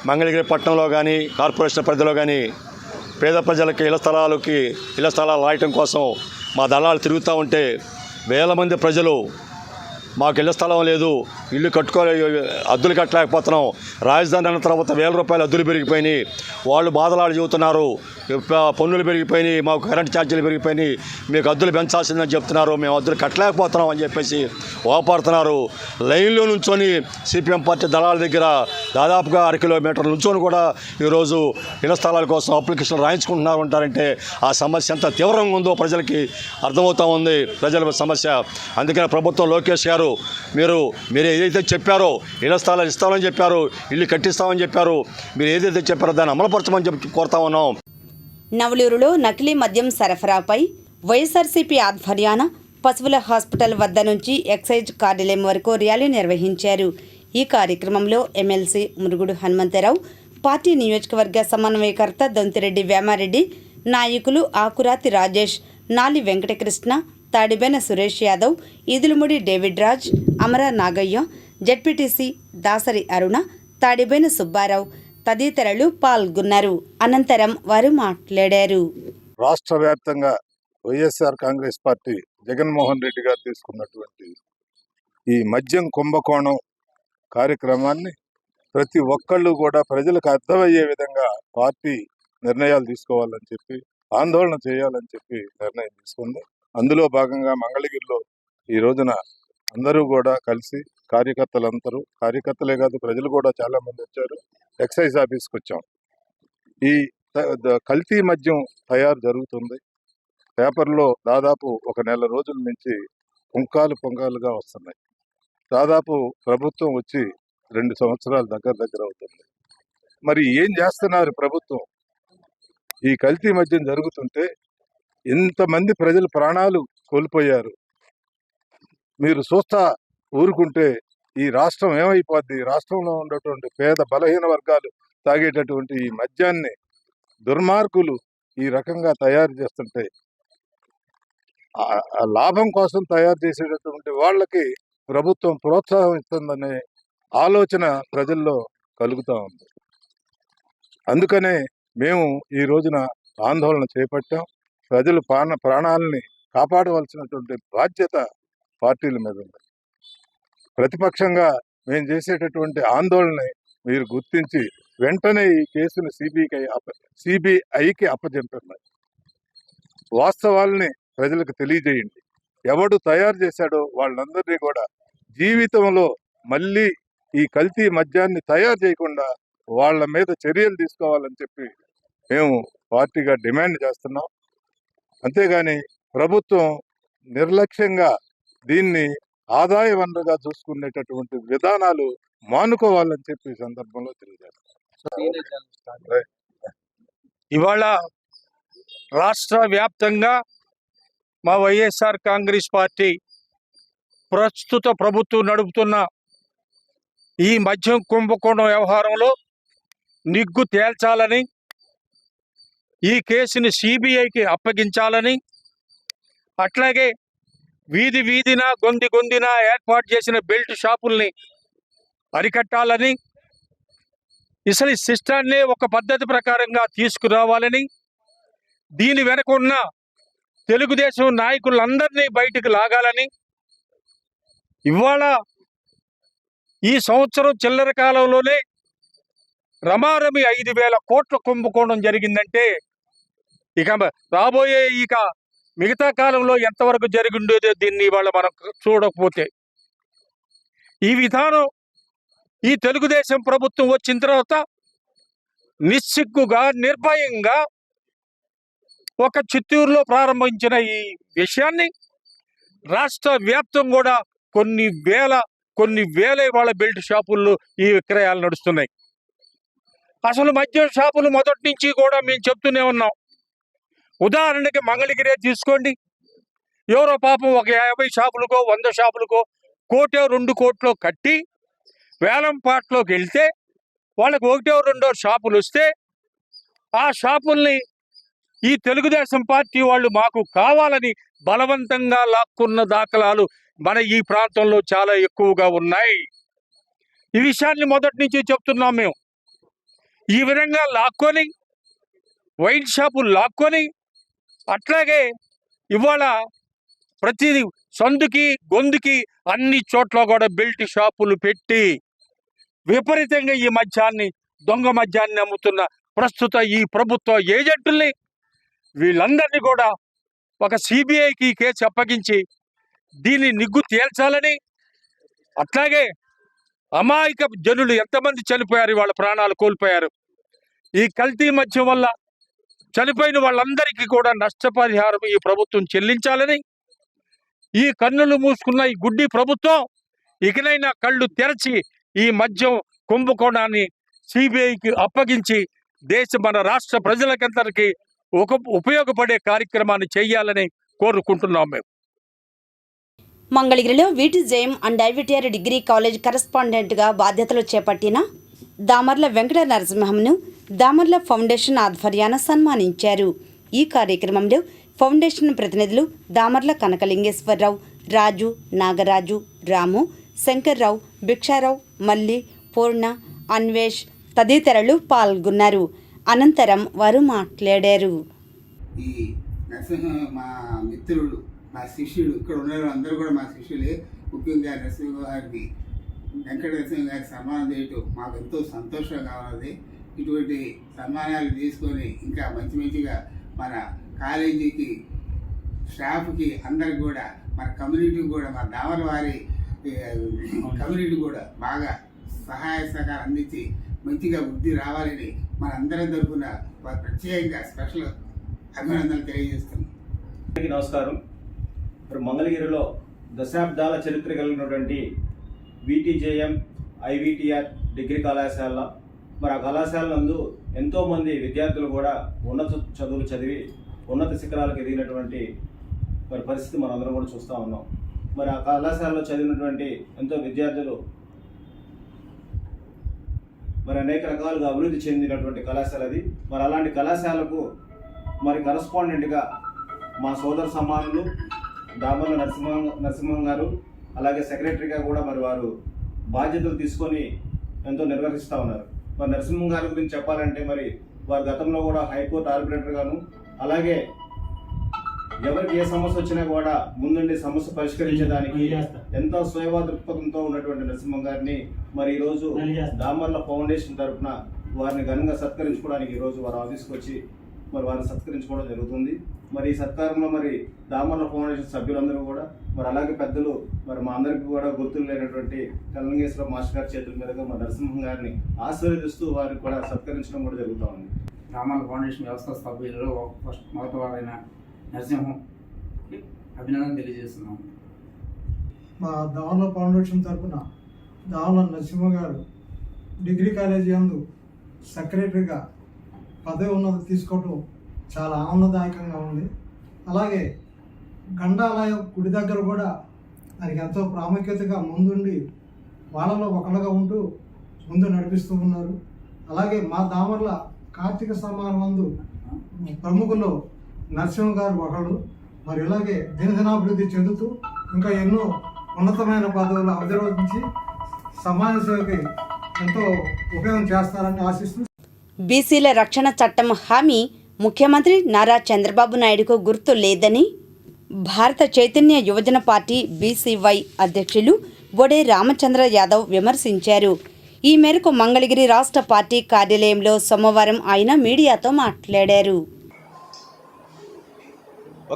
మంగళగిరి పట్టణంలో కానీ కార్పొరేషన్ పరిధిలో కానీ పేద ప్రజలకి ఇళ్ల స్థలాలు రాయటం కోసం మా దళాలు తిరుగుతూ ఉంటే వేల మంది ప్రజలు మాకు ఇళ్ల స్థలం లేదు, ఇల్లు అద్దులు కట్టలేకపోతున్నాం, రాజధాని అన్న తర్వాత 1000 రూపాయలు అద్దులు పెరిగిపోయినాయి, వాళ్ళు బాధలాడు చెబుతున్నారు, పన్నులు పెరిగిపోయినాయి, మాకు కరెంట్ ఛార్జీలు పెరిగిపోయినాయి, మీకు అద్దులు పెంచాల్సిందని చెప్తున్నారు, మేము అద్దులు కట్టలేకపోతున్నాం అని చెప్పేసి ఓపాడుతున్నారు. లైన్లో నుంచొని సిపిఎం పార్టీ దళాల దగ్గర దాదాపుగా 1 కిలోమీటర్ నుంచొని కూడా ఈరోజు ఇళ్ల స్థలాల కోసం అప్లికేషన్లు రాయించుకుంటున్నారు ఉంటారంటే ఆ సమస్య ఎంత తీవ్రంగా ఉందో ప్రజలకి అర్థమవుతూ ఉంది, ప్రజల సమస్య. అందుకని ప్రభుత్వం లోకేష్ గారు మీరు ఏదైతే చెప్పారో ఇళ్ల స్థలాలు ఇస్తామని చెప్పారు, ఇల్లు కట్టిస్తామని చెప్పారు, మీరు ఏదైతే చెప్పారో దాన్ని అమలుపరచమని చెప్పి కోరుతా ఉన్నాం. నవలూరులో నకిలీ మద్యం సరఫరాపై వైఎస్ఆర్సీపీ ఆధ్వర్యాన పశువుల హాస్పిటల్ వద్ద నుంచి ఎక్సైజ్ కార్యాలయం వరకు ర్యాలీ నిర్వహించారు. ఈ కార్యక్రమంలో ఎమ్మెల్సీ మురుగుడు హనుమంతరావు, పార్టీ నియోజకవర్గ సమన్వయకర్త దొంతిరెడ్డి వేమారెడ్డి, నాయకులు ఆకురాతి రాజేష్, నాలి వెంకటకృష్ణ, తాడిబేన సురేష్ యాదవ్, ఈదులముడి డేవిడ్ రాజ్, అమరా నాగయ్య, జడ్పీటీసీ దాసరి అరుణ, తాడిబేన సుబ్బారావు తదితరులు పాల్గొన్నారు. అనంతరం వారు మాట్లాడారు. రాష్ట్ర వ్యాప్తంగా వైఎస్ఆర్ కాంగ్రెస్ పార్టీ జగన్మోహన్ రెడ్డి గారు తీసుకున్నటువంటి ఈ మద్యం కుంభకోణం కార్యక్రమాన్ని ప్రతి ఒక్కళ్ళు కూడా ప్రజలకు అర్థమయ్యే విధంగా పార్టీ నిర్ణయాలు తీసుకోవాలని చెప్పి, ఆందోళన చేయాలని చెప్పి నిర్ణయం తీసుకుంది. అందులో భాగంగా మంగళగిరిలో ఈ రోజున అందరూ కూడా కలిసి కార్యకర్తలే కాదు ప్రజలు కూడా చాలా మంది వచ్చారు. ఎక్సైజ్ ఆఫీస్కి వచ్చాం. ఈ కల్తీ మద్యం తయారు జరుగుతుంది. పేపర్లో దాదాపు 1 నెల రోజుల నుంచి పుంకాలుగా వస్తున్నాయి. దాదాపు ప్రభుత్వం వచ్చి 2 సంవత్సరాలు దగ్గర అవుతుంది. మరి ఏం చేస్తున్నారు ప్రభుత్వం? ఈ కల్తీ మద్యం జరుగుతుంటే ఇంతమంది ప్రజలు ప్రాణాలు కోల్పోయారు. మీరు చూస్తా ఊరుకుంటే ఈ రాష్ట్రం ఏమైపోద్ది? రాష్ట్రంలో ఉన్నటువంటి పేద బలహీన వర్గాలు తాగేటటువంటి ఈ మద్యాన్ని దుర్మార్గులు ఈ రకంగా తయారు చేస్తుంటే ఆ లాభం కోసం తయారు చేసేటటువంటి వాళ్ళకి ప్రభుత్వం ప్రోత్సాహం ఇస్తుందనే ఆలోచన ప్రజల్లో కలుగుతూ ఉంది. అందుకనే మేము ఈ రోజున ఆందోళన చేపట్టాం. ప్రజలు ప్రాణాలని కాపాడవలసినటువంటి బాధ్యత పార్టీల మీద ఉంది. ప్రతిపక్షంగా మేము చేసేటటువంటి ఆందోళన మీరు గుర్తించి వెంటనే ఈ కేసును సిబిఐకి అప్పచెప్పండి. వాస్తవాల్ని ప్రజలకు తెలియజేయండి. ఎవడు తయారు చేశాడో వాళ్ళందరినీ కూడా జీవితంలో మళ్ళీ ఈ కల్తీ మద్యాన్ని తయారు చేయకుండా వాళ్ళ మీద చర్యలు తీసుకోవాలని చెప్పి మేము పార్టీగా డిమాండ్ చేస్తున్నాం. అంతేగాని ప్రభుత్వం నిర్లక్ష్యంగా దీన్ని ఆదాయ వనరుగా చూసుకునేటటువంటి విధానాలు మానుకోవాలని చెప్పి ఈ సందర్భంలో తెలియజేస్తాం. ఇవాళ రాష్ట్ర వ్యాప్తంగా మా వైఎస్ఆర్ కాంగ్రెస్ పార్టీ ప్రస్తుత ప్రభుత్వం నడుపుతున్న ఈ మద్యం కుంభకోణం వ్యవహారంలో నిగ్గు తేల్చాలని, ఈ కేసుని సిబిఐకి అప్పగించాలని, అట్లాగే వీధి వీధిన గొందిన ఏర్పాటు చేసిన బెల్ట్ షాపుల్ని అరికట్టాలని, అసలు ఈ సిస్టాన్నే ఒక పద్ధతి ప్రకారంగా తీసుకురావాలని, దీని వెనక ఉన్న తెలుగుదేశం నాయకులందరినీ బయటకు లాగాలని, ఇవాళ ఈ సంవత్సరం చిల్లర కాలంలోనే రమారమి 5,000 కోట్ల కుంభకోణం జరిగిందంటే ఇక రాబోయే మిగతా కాలంలో ఎంతవరకు జరిగి ఉండేదో దీన్ని ఇవాళ మనం చూడకపోతే, ఈ విధానం ఈ తెలుగుదేశం ప్రభుత్వం వచ్చిన తర్వాత నిస్సిగ్గుగా నిర్భయంగా ఒక చిత్తూరులో ప్రారంభించిన ఈ విషయాన్ని రాష్ట్ర వ్యాప్తం కూడా కొన్ని వేల ఇవాళ బెల్ట్ షాపుల్లో ఈ విక్రయాలు నడుస్తున్నాయి. అసలు మద్యం షాపులు మొదటి నుంచి కూడా మేము చెప్తూనే ఉన్నాం. ఉదాహరణకి మంగళగిరే తీసుకోండి. ఎవరో పాపం ఒక 50 షాపులకో 100 షాపులకో 1 కోటో 2 కోట్లో కట్టి వేలం పాటలోకి వెళ్తే వాళ్ళకి 1 2 షాపులు వస్తే ఆ షాపుల్ని ఈ తెలుగుదేశం పార్టీ వాళ్ళు మాకు కావాలని బలవంతంగా లాక్కున్న దాఖలాలు మన ఈ ప్రాంతంలో చాలా ఎక్కువగా ఉన్నాయి. ఈ విషయాన్ని మొదటి నుంచి చెప్తున్నాం మేము. ఈ విధంగా లాక్కొని వైన్ షాపులు లాక్కొని అట్లాగే ఇవాళ ప్రతి సందుకి గొంతుకి అన్ని చోట్ల కూడా బెల్ట్ షాపులు పెట్టి విపరీతంగా ఈ మద్యాన్ని దొంగ మద్యాన్ని అమ్ముతున్న ప్రస్తుత ఈ ప్రభుత్వ ఏజెంటుల్ని వీళ్ళందరినీ కూడా ఒక సిబిఐకి కేసు అప్పగించి దీన్ని నిగ్గు తేల్చాలని, అట్లాగే అమాయక జనులు ఎంతమంది చనిపోయారు, వాళ్ళ ప్రాణాలు కోల్పోయారు. ఈ కల్తీ మద్యం వల్ల చనిపోయిన వాళ్ళందరికీ కూడా నష్టపరిహారం ఈ ప్రభుత్వం చెల్లించాలని, ఈ కన్నులు మూసుకున్న ఈ గుడ్డి ప్రభుత్వం ఇకనైనా కళ్ళు తెరచి ఈ మద్యం కుంభకోణాన్ని సిబిఐకి అప్పగించి మన రాష్ట్ర ప్రజలకందరికీ ఉపయోగపడే కార్యక్రమాన్ని చేయాలని కోరుకుంటున్నాం మేము. మంగళగిరిలో వీటి జయం అండ్ ఐవిటిఆర్ డిగ్రీ కాలేజ్ కరెస్పాండెంట్గా బాధ్యతలు చేపట్టిన దామర్ల వెంకట నరసింహంను దామర్ల ఫౌండేషన్ ఆధ్వర్యాన సన్మానించారు. ఈ కార్యక్రమంలో ఫౌండేషన్ ప్రతినిధులు దామర్ల కనకలింగేశ్వరరావు, రాజు, నాగరాజు, రాము, శంకర్రావు, భిక్షారావు, మల్లి, పూర్ణ, అన్వేష్ తదితరులు పాల్గొన్నారు. అనంతరం వారు మాట్లాడారు. ఈ నరసింహ మా మిత్రుడు, మా శిష్యుడు, ఇక్కడ ఉన్న అందరూ కూడా మా శిష్యులే. ముఖ్యంగా నరసింహ గారికి, వెంకట నరసింహ గారికి సన్మానం చేయటం మాకు ఎంతో సంతోషంగా ఉన్నది. ఇటువంటి సన్మానాలు తీసుకొని ఇంకా మంచిగా మన కాలేజీకి, స్టాఫ్కి, అందరికి కూడా, మన కమ్యూనిటీకి కూడా, మన దామర్ల వారి కమ్యూనిటీ కూడా బాగా సహాయ సహకారం అందించి మంచిగా వృద్ధి రావాలని మన అందరి తరఫున ప్రత్యేకంగా స్పెషల్ అభినందనలు తెలియజేస్తున్నాం. నమస్కారం. ఇప్పుడు మంగళగిరిలో దశాబ్దాల చరిత్ర కలిగినటువంటి వీటీజేఎం ఐవిటిఆర్ డిగ్రీ కళాశాల మరి ఆ కళాశాల నందు ఎంతోమంది విద్యార్థులు కూడా ఉన్నత చదువులు చదివి ఉన్నత శిఖరాలకు ఎదిగినటువంటి మరి పరిస్థితి మనందరం కూడా చూస్తూ ఉన్నాం. మరి ఆ కళాశాలలో చదివినటువంటి ఎంతో విద్యార్థులు మరి అనేక రకాలుగా అభివృద్ధి చెందినటువంటి కళాశాల అది. మరి అలాంటి కళాశాలకు మరి కరస్పాండెంట్గా మా సోదర సమానులు దామర్ల నరసింహం గారు, అలాగే సెక్రటరీగా కూడా మరి వారు బాధ్యతలు తీసుకొని ఎంతో నిర్వహిస్తూ ఉన్నారు. మరి నరసింహం గారి గురించి చెప్పాలంటే మరి వారు గతంలో కూడా హైకోర్టు ఆర్బిట్రేటర్ గాను, అలాగే ఎవరికి ఏ సమస్య వచ్చినా కూడా ముందుండి సమస్య పరిష్కరించడానికి ఎంతో సేవా దృక్పథంతో ఉన్నటువంటి నరసింహం గారిని మరి ఈరోజు దామర్ల ఫౌండేషన్ తరఫున వారిని ఘనంగా సత్కరించుకోవడానికి ఈరోజు వారు ఆఫీస్కి వచ్చి మరి వారిని సత్కరించుకోవడం జరుగుతుంది. మరి ఈ సత్కారంలో మరి దామర్ల ఫౌండేషన్ సభ్యులందరూ కూడా మరి అలాగే పెద్దలు మరి మా అందరికీ కూడా గుర్తులు లేనటువంటి కల్లంగేశ్వర మాస్టర్ గారి చేతుల మీదుగా మరి నరసింహం గారిని ఆశీర్వదిస్తూ వారికి కూడా సత్కరించడం కూడా జరుగుతూ ఉంది. దామర్ల ఫౌండేషన్ వ్యవస్థ సభ్యులలో మొదటి వారైన నరసింహంకి అభినందన తెలియజేస్తున్నాము. మా దామర్ల ఫౌండేషన్ తరఫున దామర్ల నరసింహ గారు డిగ్రీ కాలేజీ యందు సెక్రటరీగా పదవి ఉన్నది తీసుకోవటం చాలా ఆనందదాయకంగా ఉంది. అలాగే గండాలయం గుడి దగ్గర కూడా దానికి ఎంతో ప్రాముఖ్యతగా ముందుండి వాళ్ళలో ఒకళ్ళగా ఉంటూ ముందు నడిపిస్తూ ఉన్నారు. అలాగే మా దామర్ల కార్తీక సమానందు ప్రముఖులు నరసింహ గారు ఒకళ్ళు. మరి ఇలాగే దినదినాభివృద్ధి చెందుతూ ఇంకా ఎన్నో ఉన్నతమైన పదవులు అధిరోహించి సమాజ సేవకి ఎంతో ఉపయోగం చేస్తారని ఆశిస్తూ బీసీల రక్షణ చట్టం హామీ ముఖ్యమంత్రి నారా చంద్రబాబు నాయుడుకు గుర్తు లేదని భారత చైతన్య యువజన పార్టీ బీసీవై అధ్యక్షులు బొడే రామచంద్ర యాదవ్ విమర్శించారు. ఈ మేరకు మంగళగిరి రాష్ట్ర పార్టీ కార్యాలయంలో సోమవారం ఆయన మీడియాతో మాట్లాడారు.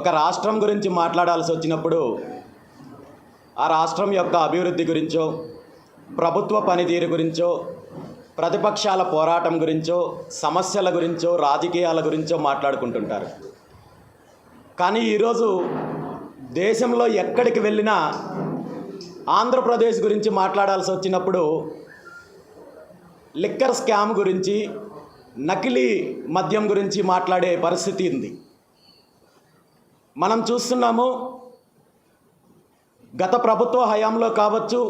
ఒక రాష్ట్రం గురించి మాట్లాడాల్సి వచ్చినప్పుడు ఆ రాష్ట్రం యొక్క అభివృద్ధి గురించో, ప్రభుత్వ పనితీరు గురించో, ప్రతిపక్షాల పోరాటం గురించో, సమస్యల గురించో, రాజకీయాల గురించో మాట్లాడుకుంటుంటారు. కానీ ఈరోజు దేశంలో ఎక్కడికి వెళ్ళినా ఆంధ్రప్రదేశ్ గురించి మాట్లాడాల్సి వచ్చినప్పుడు లిక్కర్ స్కామ్ గురించి, నకిలీ మద్యం గురించి మాట్లాడే పరిస్థితి ఉంది. మనం చూస్తున్నాము, గత ప్రభుత్వ హయాంలో కావచ్చు,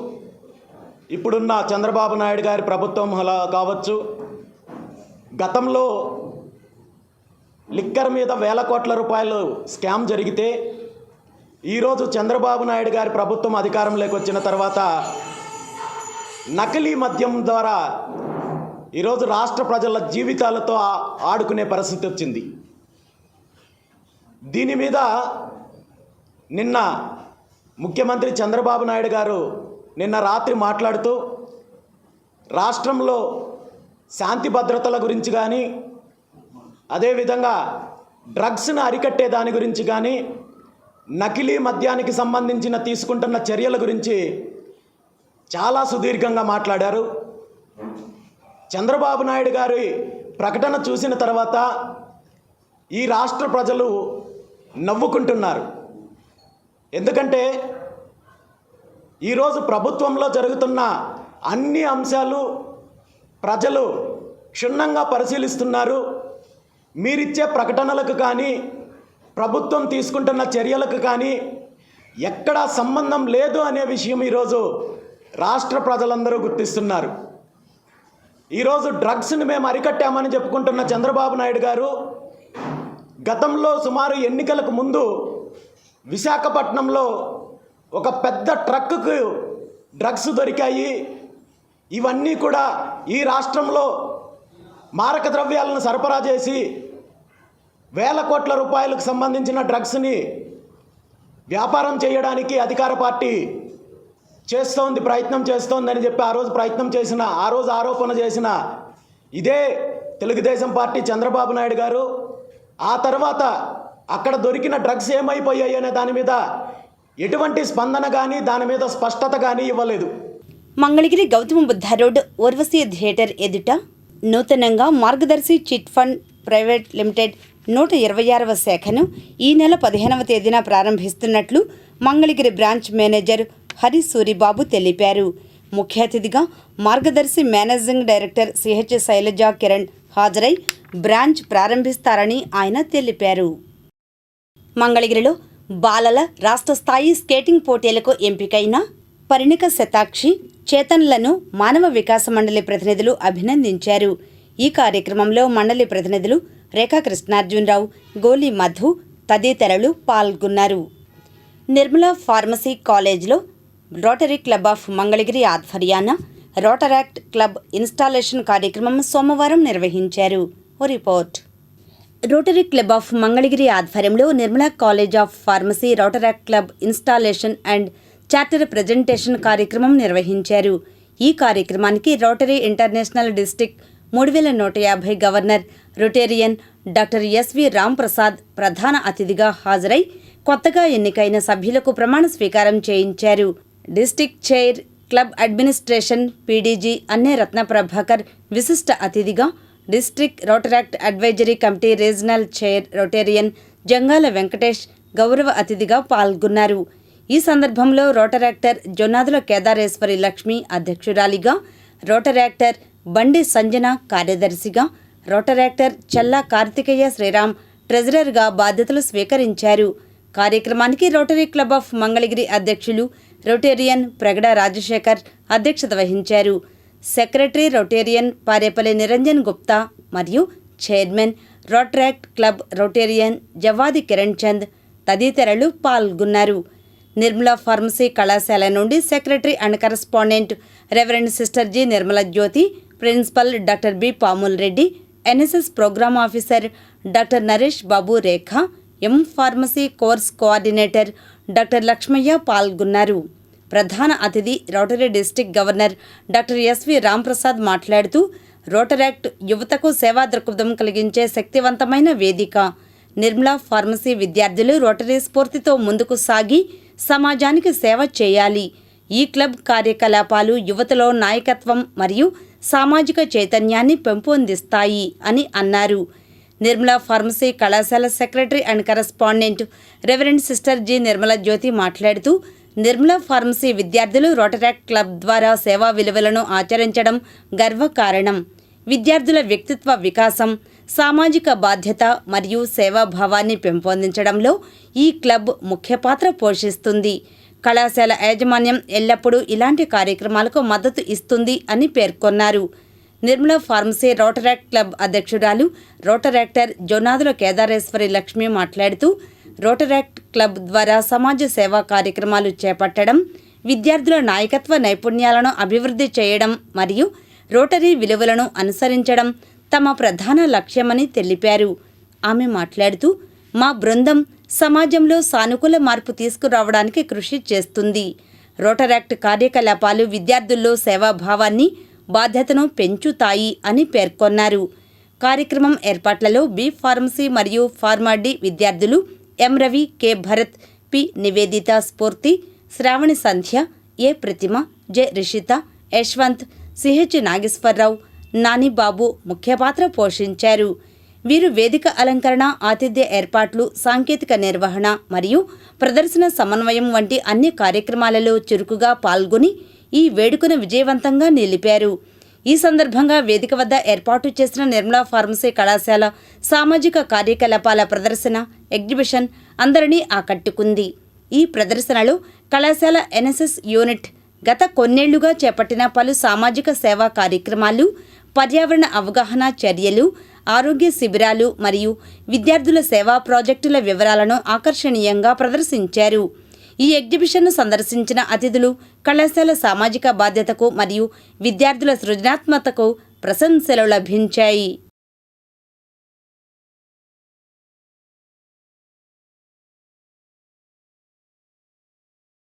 ఇప్పుడున్న చంద్రబాబు నాయుడు గారి ప్రభుత్వం కావచ్చు, గతంలో లిక్కర్ మీద వేల కోట్ల రూపాయలు స్కామ్ జరిగితే ఈరోజు చంద్రబాబు నాయుడు గారి ప్రభుత్వం అధికారంలోకి వచ్చిన తర్వాత నకిలీ మద్యం ద్వారా ఈరోజు రాష్ట్ర ప్రజల జీవితాలతో ఆడుకునే పరిస్థితి వచ్చింది. దీని మీద నిన్న ముఖ్యమంత్రి చంద్రబాబు నాయుడు గారు నిన్న రాత్రి మాట్లాడుతూ రాష్ట్రంలో శాంతి భద్రతల గురించి కానీ, అదేవిధంగా డ్రగ్స్ను అరికట్టే దాని గురించి కానీ, నకిలీ మద్యానికి సంబంధించిన తీసుకుంటున్న చర్యల గురించి చాలా సుదీర్ఘంగా మాట్లాడారు. చంద్రబాబు నాయుడు గారి ప్రకటన చూసిన తర్వాత ఈ రాష్ట్ర ప్రజలు నవ్వుకుంటున్నారు. ఎందుకంటే ఈరోజు ప్రభుత్వంలో జరుగుతున్న అన్ని అంశాలు ప్రజలు క్షుణ్ణంగా పరిశీలిస్తున్నారు. మీరిచ్చే ప్రకటనలకు కానీ, ప్రభుత్వం తీసుకుంటున్న చర్యలకు కానీ ఎక్కడా సంబంధం లేదు అనే విషయం ఈరోజు రాష్ట్ర ప్రజలందరూ గుర్తిస్తున్నారు. ఈరోజు డ్రగ్స్ని మేము అరికట్టామని చెప్పుకుంటున్న చంద్రబాబు నాయుడు గారు గతంలో సుమారు ఎన్నికలకు ముందు విశాఖపట్నంలో ఒక పెద్ద ట్రక్కుకు డ్రగ్స్ దొరికాయి. ఇవన్నీ కూడా ఈ రాష్ట్రంలో మారక ద్రవ్యాలను సరఫరా చేసి వేల కోట్ల రూపాయలకు సంబంధించిన డ్రగ్స్ని వ్యాపారం చేయడానికి అధికార పార్టీ ప్రయత్నం చేస్తోందని చెప్పి ఆ రోజు ఆరోపణ చేసిన ఇదే తెలుగుదేశం పార్టీ చంద్రబాబు నాయుడు గారు ఆ తర్వాత అక్కడ దొరికిన డ్రగ్స్ ఏమైపోయాయి అనే దాని మీద ఎటువంటి స్పందన కానీ, దాని మీద స్పష్టత కానీ ఇవ్వలేదు. మంగళగిరి గౌతమ బుద్ధ రోడ్ ఊర్వశీ థియేటర్ ఎదుట నూతనంగా Margadarsi chit fund private limited 126వ శాఖను ఈ నెల 15వ తేదీన ప్రారంభిస్తున్నట్లు మంగళగిరి బ్రాంచ్ మేనేజర్ హరి సూరిబాబు తెలిపారు. ముఖ్య అతిథిగా Margadarsi managing director CH Sailaja Kiran హాజరై బ్రాంచ్ ప్రారంభిస్తారని ఆయన తెలిపారు. మంగళగిరిలో బాలల రాష్ట్ర స్థాయి స్కేటింగ్ పోటీలకు ఎంపికైన పరిణిక శతాక్షి, చేతన్లను మానవ వికాస మండలి ప్రతినిధులు అభినందించారు. ఈ కార్యక్రమంలో మండలి ప్రతినిధులు రేఖా కృష్ణార్జునరావు, గోలి మధు తదితరులు పాల్గొన్నారు. నిర్మలా ఫార్మసీ కాలేజ్లో రోటరీ క్లబ్ ఆఫ్ మంగళగిరి ఆధ్వర్యాన రోటరాక్ట్ క్లబ్ ఇన్స్టాలేషన్ కార్యక్రమం సోమవారం నిర్వహించారు. ఓ report. Rotary club of Mangalagiri ఆధ్వర్యంలో Nirmala college of pharmacy rotaract club installation and charter presentation కార్యక్రమం నిర్వహించారు. ఈ కార్యక్రమానికి rotary international district 3150 governor rotarian doctor SV Ramprasad ప్రధాన అతిథిగా హాజరై కొత్తగా ఎన్నికైన సభ్యులకు ప్రమాణ స్వీకారం చేయించారు. District chair club administration PDG Anne Ratna Prabhakar విశిష్ట అతిథిగా, district rotaract advisory committee regional chair Rotarian Jangala Venkatesh గౌరవ అతిథిగా పాల్గొన్నారు. ఈ సందర్భంలో రోటరాక్టర్ జొన్నాదుల కేదారేశ్వరి లక్ష్మి అధ్యక్షురాలిగా, రోటరాక్టర్ బండి సంజన కార్యదర్శిగా, రోటరాక్టర్ చల్లా కార్తికేయ శ్రీరామ్ ట్రెజరర్గా బాధ్యతలు స్వీకరించారు. కార్యక్రమానికి రోటరీ క్లబ్ ఆఫ్ మంగళగిరి అధ్యక్షులు రొటేరియన్ ప్రగడ రాజశేఖర్ అధ్యక్షత వహించారు. సెక్రటరీ రొటేరియన్ పారేపల్లి నిరంజన్ గుప్తా మరియు chairman rotaract club rotarian Jawadi Kiran Chand తదితరులు పాల్గొన్నారు. నిర్మలా ఫార్మసీ కళాశాల నుండి secretary and correspondent reverend sister G Nirmala Jyothi, principal doctor B Pamul Reddy, NSS program officer doctor Naresh Babu Rekha, M pharmacy course coordinator doctor Lakshmaiah పాల్గొన్నారు. ప్రధాన అతిథి rotary district governor doctor SV Ramprasad మాట్లాడుతూ, రోటరాక్ట్ యువతకు సేవా దృక్పథం కలిగించే శక్తివంతమైన వేదిక. నిర్మలా ఫార్మసీ విద్యార్థులు రోటరీ స్ఫూర్తితో ముందుకు సాగి సమాజానికి సేవ చేయాలి. ఈ క్లబ్ కార్యకలాపాలు యువతలో నాయకత్వం మరియు సామాజిక చైతన్యాన్ని పెంపొందిస్తాయి అని అన్నారు. నిర్మలా ఫార్మసీ కళాశాల secretary and correspondent reverend sister G Nirmala Jyothi మాట్లాడుతూ, నిర్మలా ఫార్మసీ విద్యార్థులు రోటరాక్ట్ క్లబ్ ద్వారా సేవా విలువలను ఆచరించడం గర్వకారణం. విద్యార్థుల వ్యక్తిత్వ వికాసం, సామాజిక బాధ్యత మరియు సేవాభావాన్ని పెంపొందించడంలో ఈ క్లబ్ ముఖ్య పాత్ర పోషిస్తుంది. కళాశాల యాజమాన్యం ఎల్లప్పుడూ ఇలాంటి కార్యక్రమాలకు మద్దతు ఇస్తుంది అని పేర్కొన్నారు. నిర్మలా ఫార్మసీ రోటరాక్ట్ క్లబ్ అధ్యక్షురాలు రోటరాక్టర్ జొన్నాదుల కేదారేశ్వరి లక్ష్మి మాట్లాడుతూ, రోటరాక్ట్ క్లబ్ ద్వారా సమాజ సేవా కార్యక్రమాలు చేపట్టడం, విద్యార్థుల నాయకత్వ నైపుణ్యాలను అభివృద్ధి చేయడం మరియు రోటరీ విలువలను అనుసరించడం తమ ప్రధాన లక్ష్యమని తెలిపారు. ఆమె మాట్లాడుతూ, మా బృందం సమాజంలో సానుకూల మార్పు తీసుకురావడానికి కృషి చేస్తుంది. రోటరాక్ట్ కార్యకలాపాలు విద్యార్థుల్లో సేవాభావాన్ని, బాధ్యతను పెంచుతాయి అని పేర్కొన్నారు. కార్యక్రమం ఏర్పాట్లలో బి ఫార్మసీ మరియు ఫార్మాడి విద్యార్థులు ఎం రవి, కె భరత్, పి నివేదిత స్ఫూర్తి, శ్రావణి సంధ్య, ఏ ప్రతిమ, జె రిషిత, యశ్వంత్, సిహెచ్ నాగేశ్వరరావు, నానిబాబు ముఖ్య పాత్ర పోషించారు. వీరు వేదిక అలంకరణ, ఆతిథ్య ఏర్పాట్లు, సాంకేతిక నిర్వహణ మరియు ప్రదర్శన సమన్వయం వంటి అన్ని కార్యక్రమాలలో చురుకుగా పాల్గొని ఈ వేడుకను విజయవంతంగా నిలిపారు. ఈ సందర్భంగా వేదిక వద్ద ఏర్పాటు చేసిన నిర్మలా ఫార్మసీ కళాశాల సామాజిక కార్యకలాపాల ప్రదర్శన, ఎగ్జిబిషన్ అందరినీ ఆకట్టుకుంది. ఈ ప్రదర్శనలో కళాశాల ఎన్ఎస్ఎస్ యూనిట్ గత కొన్నేళ్లుగా చేపట్టిన పలు సామాజిక సేవా కార్యక్రమాలు, పర్యావరణ అవగాహన చర్యలు, ఆరోగ్య శిబిరాలు మరియు విద్యార్థుల సేవా ప్రాజెక్టుల వివరాలను ఆకర్షణీయంగా ప్రదర్శించారు. ఈ ఎగ్జిబిషన్ను సందర్శించిన అతిథులు కళాశాల సామాజిక బాధ్యతకు మరియు విద్యార్థుల సృజనాత్మకతకు ప్రశంసలు లభించాయి.